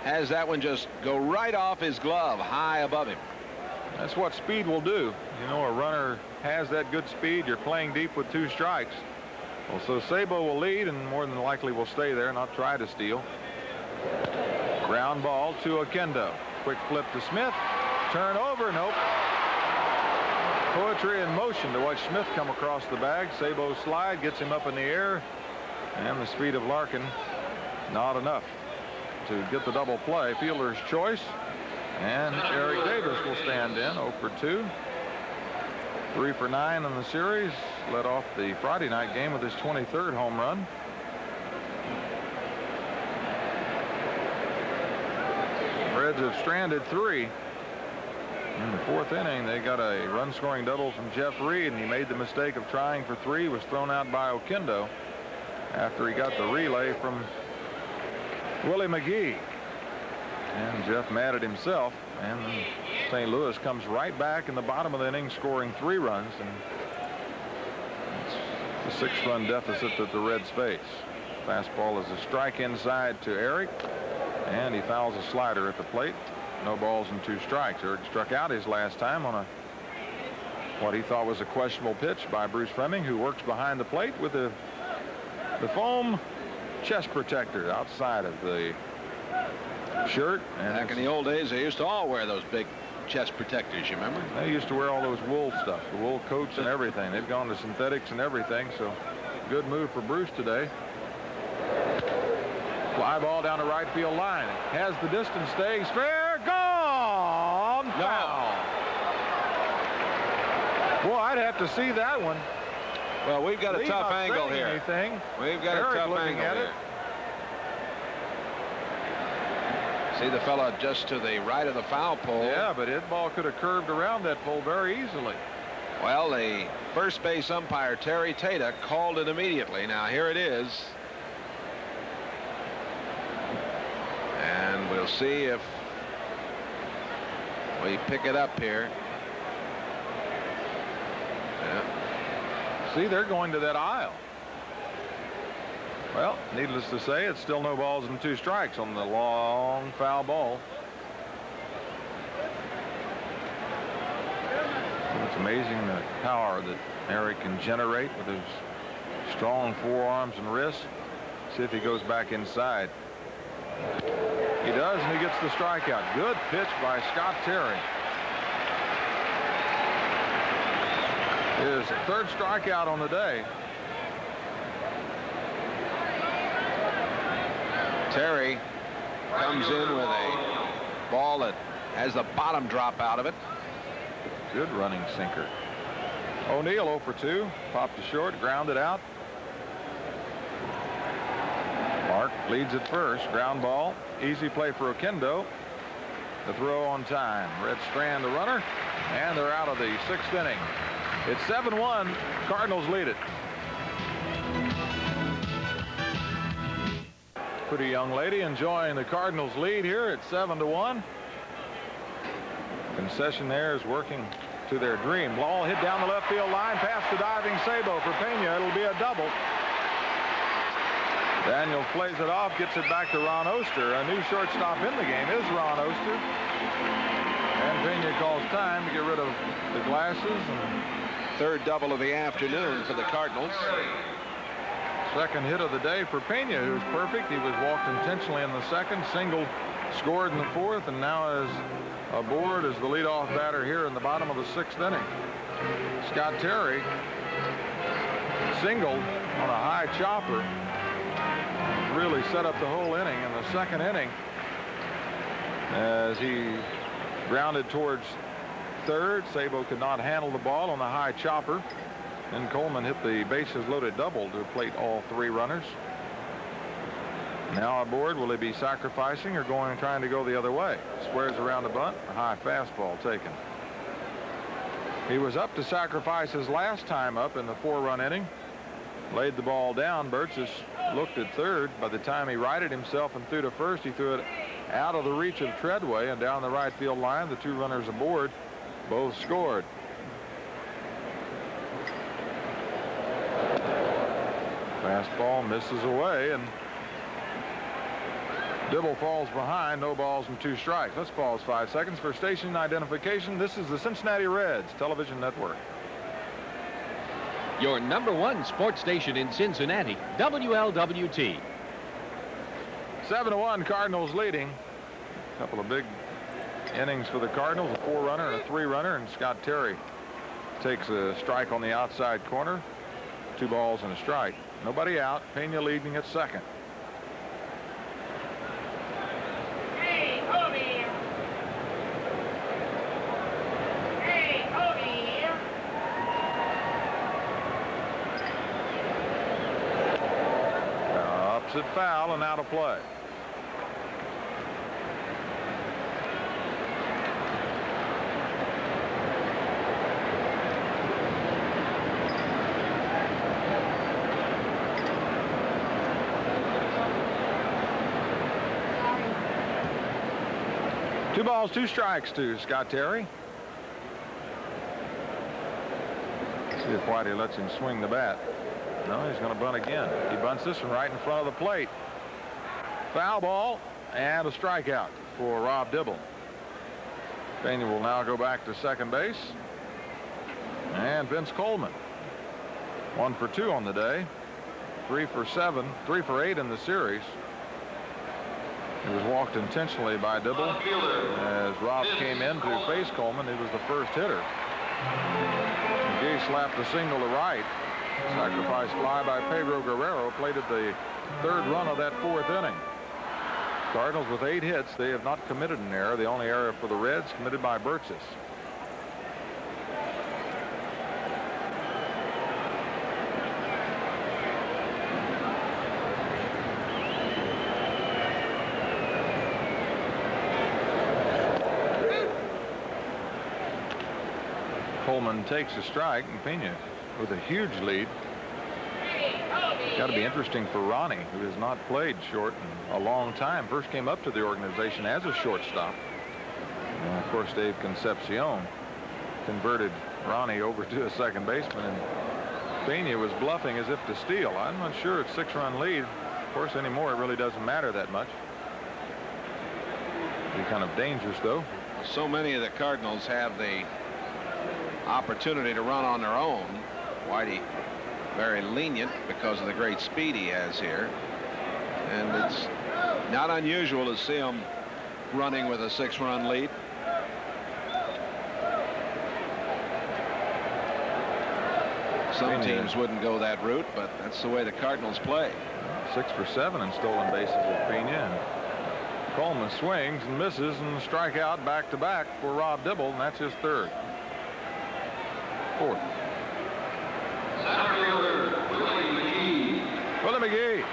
has that one just go right off his glove, high above him. That's what speed will do. You know, a runner has that good speed. You're playing deep with 2 strikes. Well, so Sabo will lead and more than likely will stay there, not try to steal. Ground ball to Oquendo. Quick flip to Smith. Turn over. Nope. Poetry in motion to watch Smith come across the bag. Sabo slide, gets him up in the air. And the speed of Larkin, not enough to get the double play. Fielder's choice. And Eric Davis will stand in, 0 for 2. 3 for 9 in the series. Led off the Friday night game with his 23rd home run. Reds have stranded 3. In the 4th inning, they got a run-scoring double from Jeff Reed, and he made the mistake of trying for 3. Was thrown out by Oquendo after he got the relay from Willie McGee. And Jeff mad at himself, and St. Louis comes right back in the bottom of the inning, scoring 3 runs, and it's the 6-run deficit that the Reds face. Fastball is a strike inside to Eric, and he fouls a slider at the plate. No balls and 2 strikes. Eric struck out his last time on what he thought was a questionable pitch by Bruce Fleming, who works behind the plate with the foam chest protector outside of the shirt. And back in the old days, they used to all wear those big chest protectors, you remember? They used to wear all those wool stuff, the wool coats and everything. They've gone to synthetics and everything, so good move for Bruce today. Fly ball down the right field line. Has the distance, stays fair. Gone. Foul. Boy, I'd have to see that one. Well, we've got a tough angle here. Anything. We've got Eric a tough looking angle at here. it. See the fella just to the right of the foul pole. Yeah, but his ball could have curved around that pole very easily. Well, the first base umpire, Terry Tata, called it immediately. Now, here it is. And we'll see if we pick it up here. Yeah. See, they're going to that aisle. Well, needless to say, it's still no balls and 2 strikes on the long foul ball. It's amazing the power that Eric can generate with his strong forearms and wrists. See if he goes back inside. He does, and he gets the strikeout. Good pitch by Scott Terry. His 3rd strikeout on the day. Terry comes in with a ball that has the bottom drop out of it. Good running sinker. O'Neill 0 for 2. Popped to short, grounded out. Mark leads at first. Ground ball. Easy play for Oquendo. The throw on time. Reds strand the runner, and they're out of the 6th inning. It's 7-1. Cardinals lead it. Pretty young lady enjoying the Cardinals lead here at 7-1. Concessionaire is working to their dream. Ball hit down the left field line past the diving Sabo for Pena. It'll be a double. Daniel plays it off, gets it back to Ron Oster. A new shortstop in the game is Ron Oster. And Pena calls time to get rid of the glasses. And 3rd double of the afternoon for the Cardinals. 2nd hit of the day for Pena, who's perfect. He was walked intentionally in the 2nd, singled, scored in the 4th, and now is aboard as the leadoff batter here in the bottom of the 6th inning. Scott Terry singled on a high chopper. Really set up the whole inning in the 2nd inning as he grounded towards 3rd. Sabo could not handle the ball on the high chopper. And Coleman hit the bases loaded double to plate all 3 runners. Now aboard, will he be sacrificing or trying to go the other way? Squares around the bunt, a high fastball taken. He was up to sacrifice his last time up in the 4-run inning. Laid the ball down. Burgess looked at 3rd. By the time he righted himself and threw to 1st, he threw it out of the reach of Treadway and down the right field line. The 2 runners aboard both scored. Fastball misses away, and Dibble falls behind, no balls and 2 strikes. Let's pause 5 seconds for station identification. This is the Cincinnati Reds Television Network. Your #1 sports station in Cincinnati, WLWT. 7-1, Cardinals leading. A couple of big innings for the Cardinals, a 4-runner and a 3-runner, and Scott Terry takes a strike on the outside corner. 2 balls and a strike. Nobody out. Pena leading at second. Ups it foul and out of play. Two balls, 2 strikes to Scott Terry. See if Whitey lets him swing the bat. No, he's going to bunt again. He bunts this one right in front of the plate. Foul ball and a strikeout for Rob Dibble. Pena will now go back to second base. And Vince Coleman. 1 for 2 on the day. 3 for 7, 3 for 8 in the series. He was walked intentionally by Dibble as Rob came in to face Coleman. He was the first hitter. McGee slapped a single to right. Sacrifice fly by Pedro Guerrero plated the 3rd run of that 4th inning. Cardinals with 8 hits. They have not committed an error. The only error for the Reds committed by Burtsis. Coleman takes a strike, and Pena with a huge lead. Got to be interesting for Ronnie, who has not played short in a long time. First came up to the organization as a shortstop. And of course, Dave Concepcion converted Ronnie over to a second baseman, and Pena was bluffing as if to steal. I'm not sure it's 6-run lead. Of course, anymore, it really doesn't matter that much. Be kind of dangerous, though. So many of the Cardinals have the opportunity to run on their own. Whitey very lenient because of the great speed he has here, and it's not unusual to see him running with a 6-run lead. Some teams wouldn't go that route, but that's the way the Cardinals play. 6 for 7 in stolen bases with Pena. And Coleman swings and misses, and strikeout back-to-back for Rob Dibble, and that's his 3rd. 4th. Willie McGee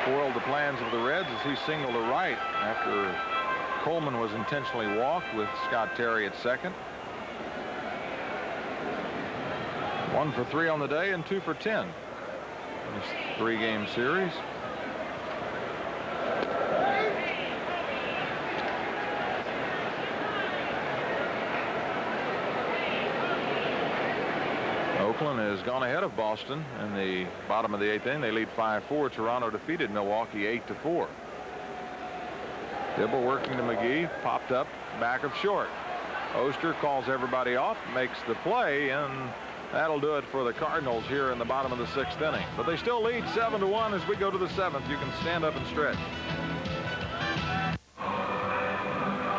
foiled the plans of the Reds as he singled to right after Coleman was intentionally walked with Scott Terry at second. 1 for 3 on the day and 2 for 10 in this 3-game series. Oakland has gone ahead of Boston in the bottom of the 8th inning. They lead 5-4. Toronto defeated Milwaukee 8-4. Dibble working to McGee, popped up back of short. Oster calls everybody off, makes the play, and that'll do it for the Cardinals here in the bottom of the 6th inning. But they still lead 7-1 as we go to the 7th. You can stand up and stretch.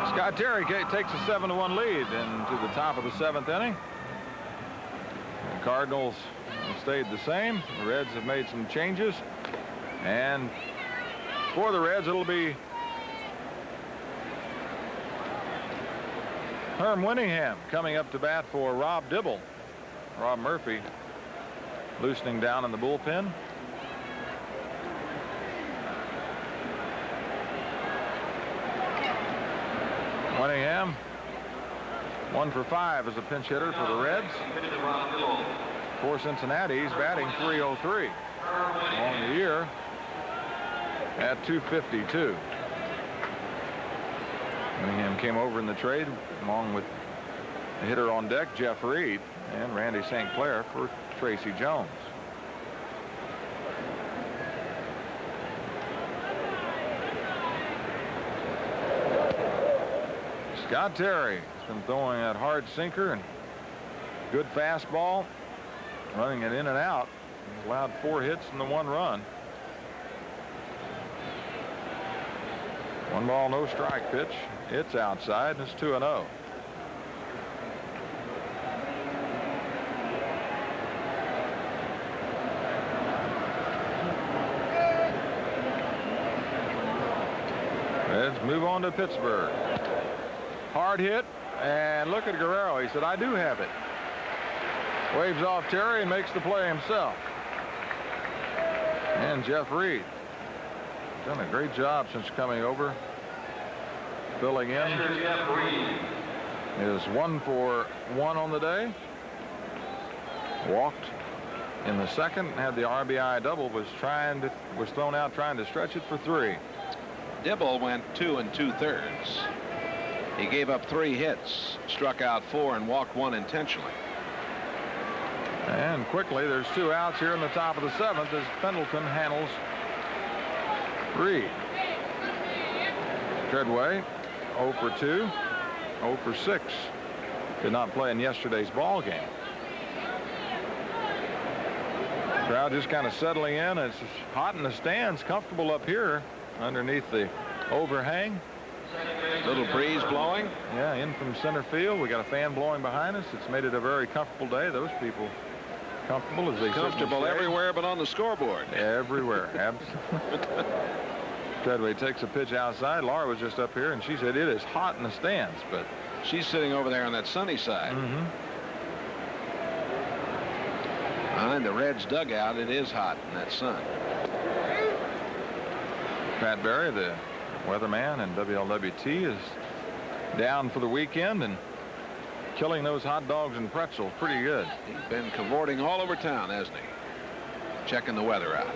Scott Terry takes a 7-1 lead into the top of the 7th inning. The Cardinals have stayed the same. The Reds have made some changes. And for the Reds, it'll be Herm Winningham coming up to bat for Rob Dibble. Rob Murphy loosening down in the bullpen. Winningham 1 for 5 as a pinch hitter for the Reds. For Cincinnati, he's batting .303 on the year at .252. Winningham came over in the trade along with the hitter on deck, Jeff Reed, and Randy St. Clair for Tracy Jones. Scott Terry has been throwing that hard sinker and good fastball, running it in and out. He's allowed 4 hits and the 1 run. 1 ball, no strike pitch. It's outside, and it's 2-0. Let's move on to Pittsburgh. Hard hit, and look at Guerrero. He said, I do have it. Waves off Terry and makes the play himself. And Jeff Reed done a great job since coming over. Filling in. Is 1 for 1 on the day. Walked in the second, had the RBI double, was thrown out trying to stretch it for 3. Dibble went 2 2/3. He gave up 3 hits, struck out 4, and walked 1 intentionally. And quickly, there's 2 outs here in the top of the 7th as Pendleton handles Reed. Treadway 0 for 2, 0 for 6. Did not play in yesterday's ball game. Crowd just kind of settling in. It's hot in the stands, comfortable up here underneath the overhang. Little breeze blowing. Yeah, in from center field. We got a fan blowing behind us. It's made it a very comfortable day. Those people comfortable as they Comfortable everywhere but on the scoreboard. Everywhere. Absolutely. Treadway takes a pitch outside. Laura was just up here, and she said it is hot in the stands, but she's sitting over there on that sunny side. Behind the Reds dugout, it is hot in that sun. Pat Barry, the weatherman and WLWT, is down for the weekend and killing those hot dogs and pretzels pretty good. He's been cavorting all over town, hasn't he? Checking the weather out.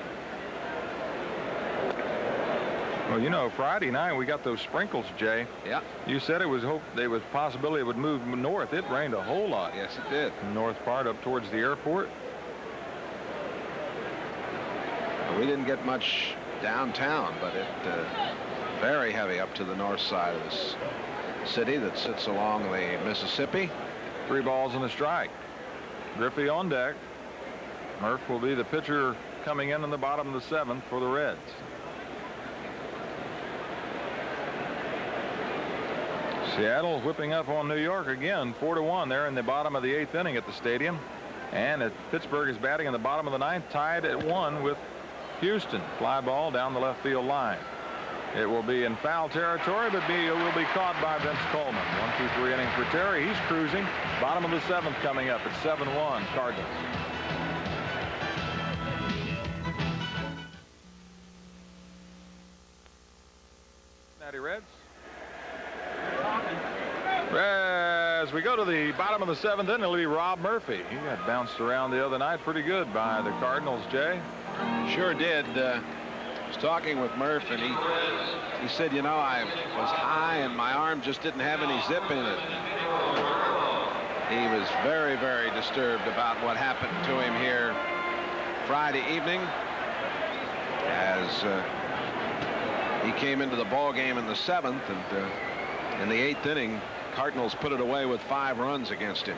Well, you know, Friday night we got those sprinkles, Jay. Yeah. You said it was there was possibility it would move north. It rained a whole lot. Yes, it did. The north part up towards the airport. We didn't get much downtown, but it very heavy up to the north side of this city that sits along the Mississippi. 3 balls and a strike. Griffey on deck. Murph will be the pitcher coming in the bottom of the 7th for the Reds. Seattle whipping up on New York again, 4-1 there in the bottom of the 8th inning at the stadium. And Pittsburgh is batting in the bottom of the 9th, tied at 1 with Houston. Fly ball down the left field line. It will be in foul territory, but it will be caught by Vince Coleman. 1-2-3 inning for Terry. He's cruising. Bottom of the 7th coming up at 7-1 Cardinals. Natty Reds. As we go to the bottom of the 7th inning, it'll be Rob Murphy. He got bounced around the other night pretty good by the Cardinals, Jay. Sure did. I was talking with Murph, and he said, you know, I was high and my arm just didn't have any zip in it. He was very, very disturbed about what happened to him here Friday evening as he came into the ball game in the 7th, and in the 8th inning, Cardinals put it away with 5 runs against him.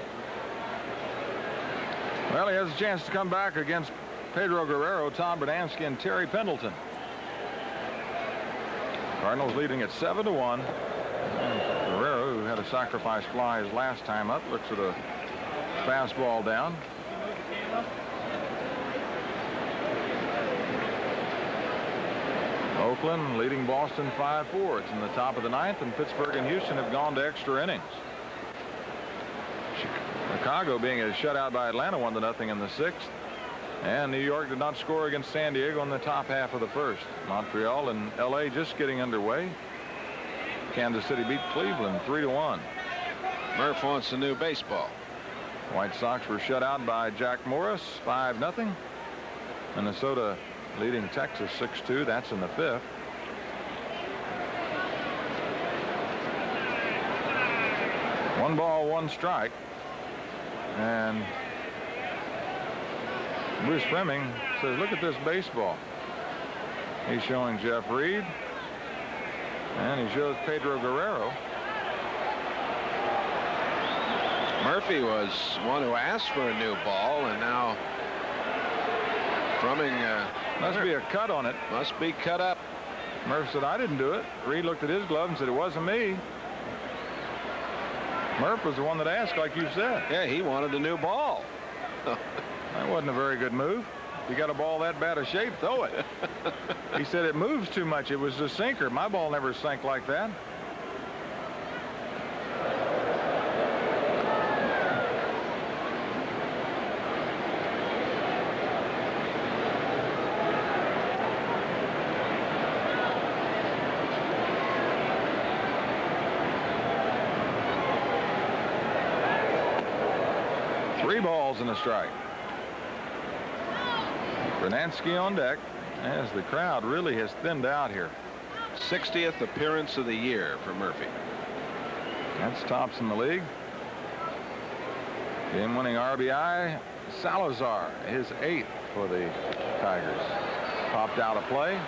Well, he has a chance to come back against Pedro Guerrero, Tom Berdansky, and Terry Pendleton. Cardinals leading at 7-1. And Guerrero, who had a sacrifice fly his last time up, looks at a fastball down. Oakland leading Boston 5-4. It's in the top of the 9th, and Pittsburgh and Houston have gone to extra innings. Chicago being shut out by Atlanta 1-0 in the 6th. And New York did not score against San Diego in the top half of the 1st. Montreal and LA just getting underway. Kansas City beat Cleveland 3-1. Murph wants a new baseball. White Sox were shut out by Jack Morris 5-0. Minnesota leading Texas 6-2. That's in the 5th. One ball, one strike. And Bruce Fleming says, look at this baseball. He's showing Jeff Reed. And he shows Pedro Guerrero. Murphy was one who asked for a new ball, and now Frumming Must be a cut on it. must be cut up. Murph said, I didn't do it. Reed looked at his glove and said, it wasn't me. Murph was the one that asked, like you said. Yeah, he wanted a new ball. That wasn't a very good move. If you got a ball that bad of shape, throw it. He said it moves too much. It was a sinker. My ball never sank like that. Three balls and a strike. Bernansky on deck as the crowd really has thinned out here. 60th appearance of the year for Murphy. That's tops in the league. Game-winning RBI, Salazar, his 8th for the Tigers. Popped out of play.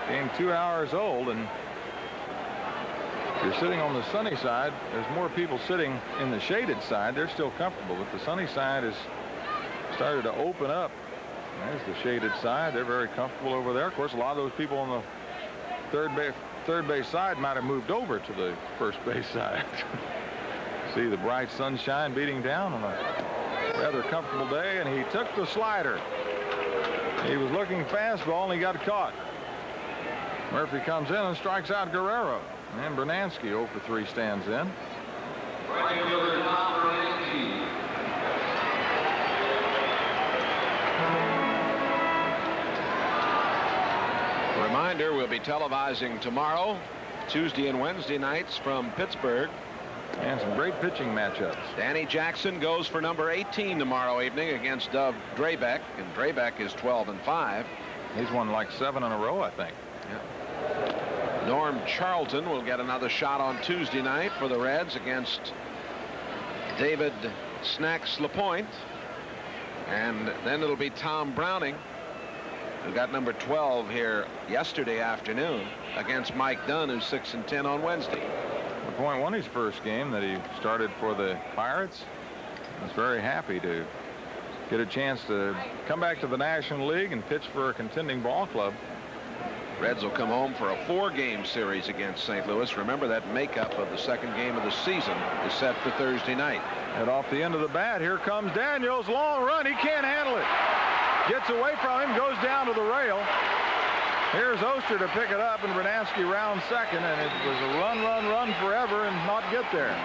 Game 2 hours old, and if you're sitting on the sunny side, there's more people sitting in the shaded side. They're still comfortable, but the sunny side has started to open up. There's the shaded side. They're very comfortable over there. Of course, a lot of those people on the third base side might have moved over to the first base side. See the bright sunshine beating down on a rather comfortable day, and he took the slider. He was looking fastball, and he got caught. Murphy comes in and strikes out Guerrero. And Bernansky 0 for 3 stands in. Right fielder, number 18. Reminder, we'll be televising tomorrow, Tuesday and Wednesday nights from Pittsburgh. And some great pitching matchups. Danny Jackson goes for number 18 tomorrow evening against Dov Drabeck, and Drabeck is 12-5. He's won like 7 in a row, I think. Norm Charlton will get another shot on Tuesday night for the Reds against David Snacks LaPointe. And then it'll be Tom Browning, who got number 12 here yesterday afternoon, against Mike Dunn, who's 6-10 on Wednesday. LaPointe won his first game that he started for the Pirates. Was very happy to get a chance to come back to the National League and pitch for a contending ball club. Reds will come home for a 4-game series against St. Louis. Remember, that makeup of the second game of the season is set for Thursday night. And off the end of the bat, here comes Daniels. Long run. He can't handle it. Gets away from him, goes down to the rail. Here's Oster to pick it up, and Bernansky rounds second, and it was a run forever and not get there.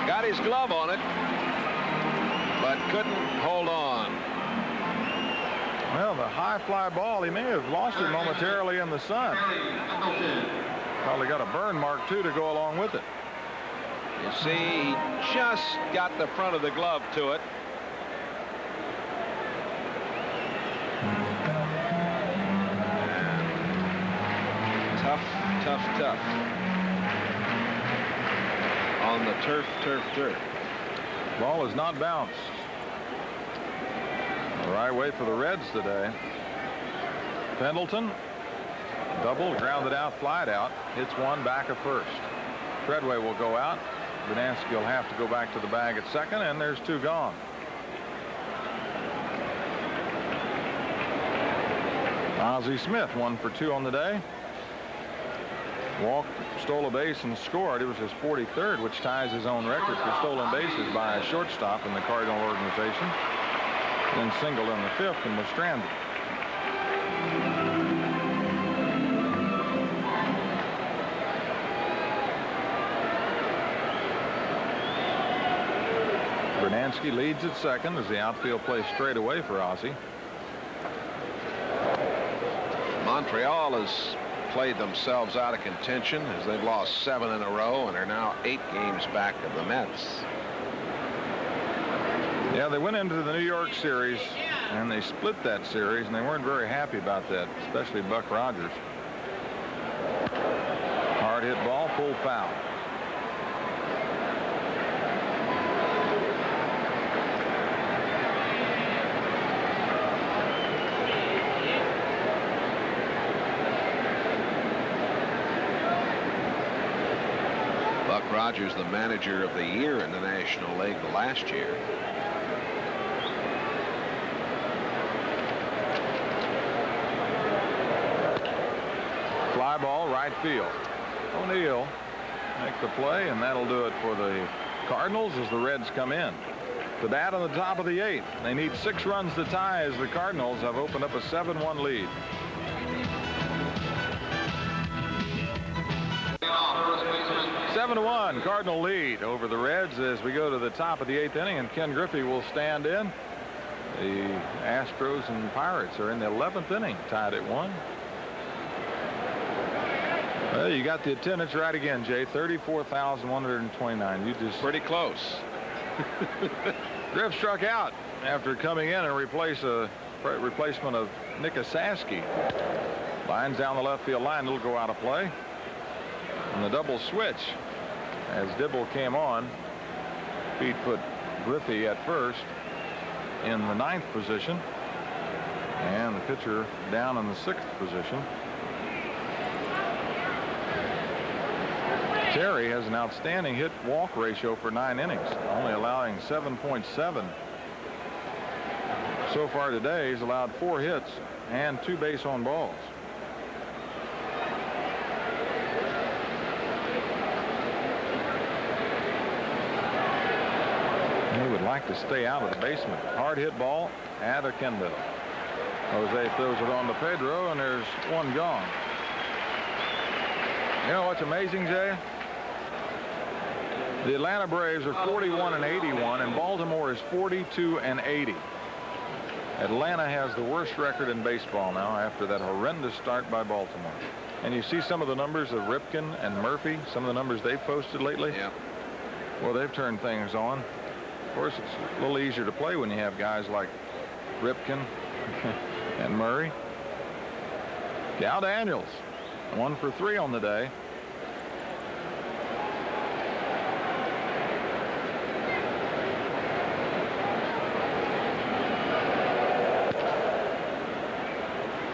Got his glove on it, but couldn't hold on. Well, the high fly ball, he may have lost it momentarily in the sun. Probably got a burn mark, too, to go along with it. You see, he just got the front of the glove to it. Tough. On the turf. Ball is not bounced. The right way for the Reds today. Pendleton, double, grounded out, flied out. Hits one back of first. Treadway will go out. Bernansky will have to go back to the bag at second, and there's 2 gone. Ozzie Smith 1 for 2 on the day. Walked, stole a base, and scored. It was his 43rd, which ties his own record for stolen bases by a shortstop in the Cardinal organization. Then singled in the 5th and was stranded. Bernansky leads at second as the outfield plays straight away for Ozzie. Montreal has played themselves out of contention as they've lost 7 in a row and are now 8 games back of the Mets. Yeah, they went into the New York series and they split that series, and they weren't very happy about that, especially Buck Rogers. Hard hit ball, full foul. Rogers the manager of the year in the National League last year. Fly ball, right field. O'Neill make the play, and that'll do it for the Cardinals as the Reds come in. The bat on the top of the 8th. They need 6 runs to tie as the Cardinals have opened up a 7-1 lead. Seven to 1 Cardinal lead over the Reds as we go to the top of the 8th inning, and Ken Griffey will stand in. The Astros and Pirates are in the 11th inning, tied at 1. Well, you got the attendance right again, Jay. 34,129. You just pretty close. Griff struck out after coming in and replacement of Nick Asaski. Lines down the left field line. It'll go out of play. And the double switch as Dibble came on. Pete put Griffey at first in the 9th position, and the pitcher down in the 6th position. Terry has an outstanding hit-walk ratio for 9 innings, only allowing 7.7. So far today, he's allowed 4 hits and 2 base on balls. He would like to stay out of the basement. Hard hit ball at Akendo. Jose throws it on to Pedro, and there's one gone. You know what's amazing, Jay? The Atlanta Braves are 41-81, and Baltimore is 42-80. Atlanta has the worst record in baseball now after that horrendous start by Baltimore. And you see some of the numbers of Ripken and Murphy, some of the numbers they've posted lately. Yeah. Well, they've turned things on. Of course, it's a little easier to play when you have guys like Ripken and Murray. Cal Daniels, 1 for 3 on the day.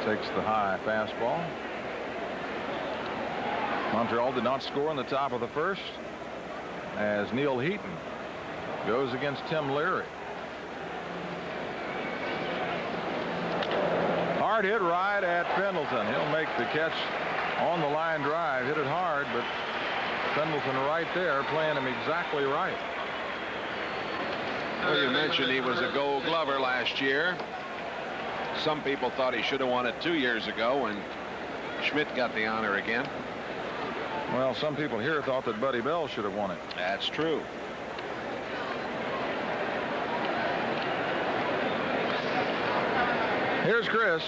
Takes the high fastball. Montreal did not score in the top of the 1st as Neil Heaton goes against Tim Leary. Hard hit right at Pendleton. He'll make the catch on the line drive. Hit it hard, but Pendleton right there playing him exactly right. Well, you mentioned he was a Gold Glover last year. Some people thought he should have won it 2 years ago, and Schmidt got the honor again. Well, some people here thought that Buddy Bell should have won it. That's true. Here's Chris.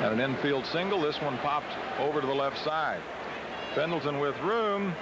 Had an infield single. This one popped over to the left side. Pendleton with room.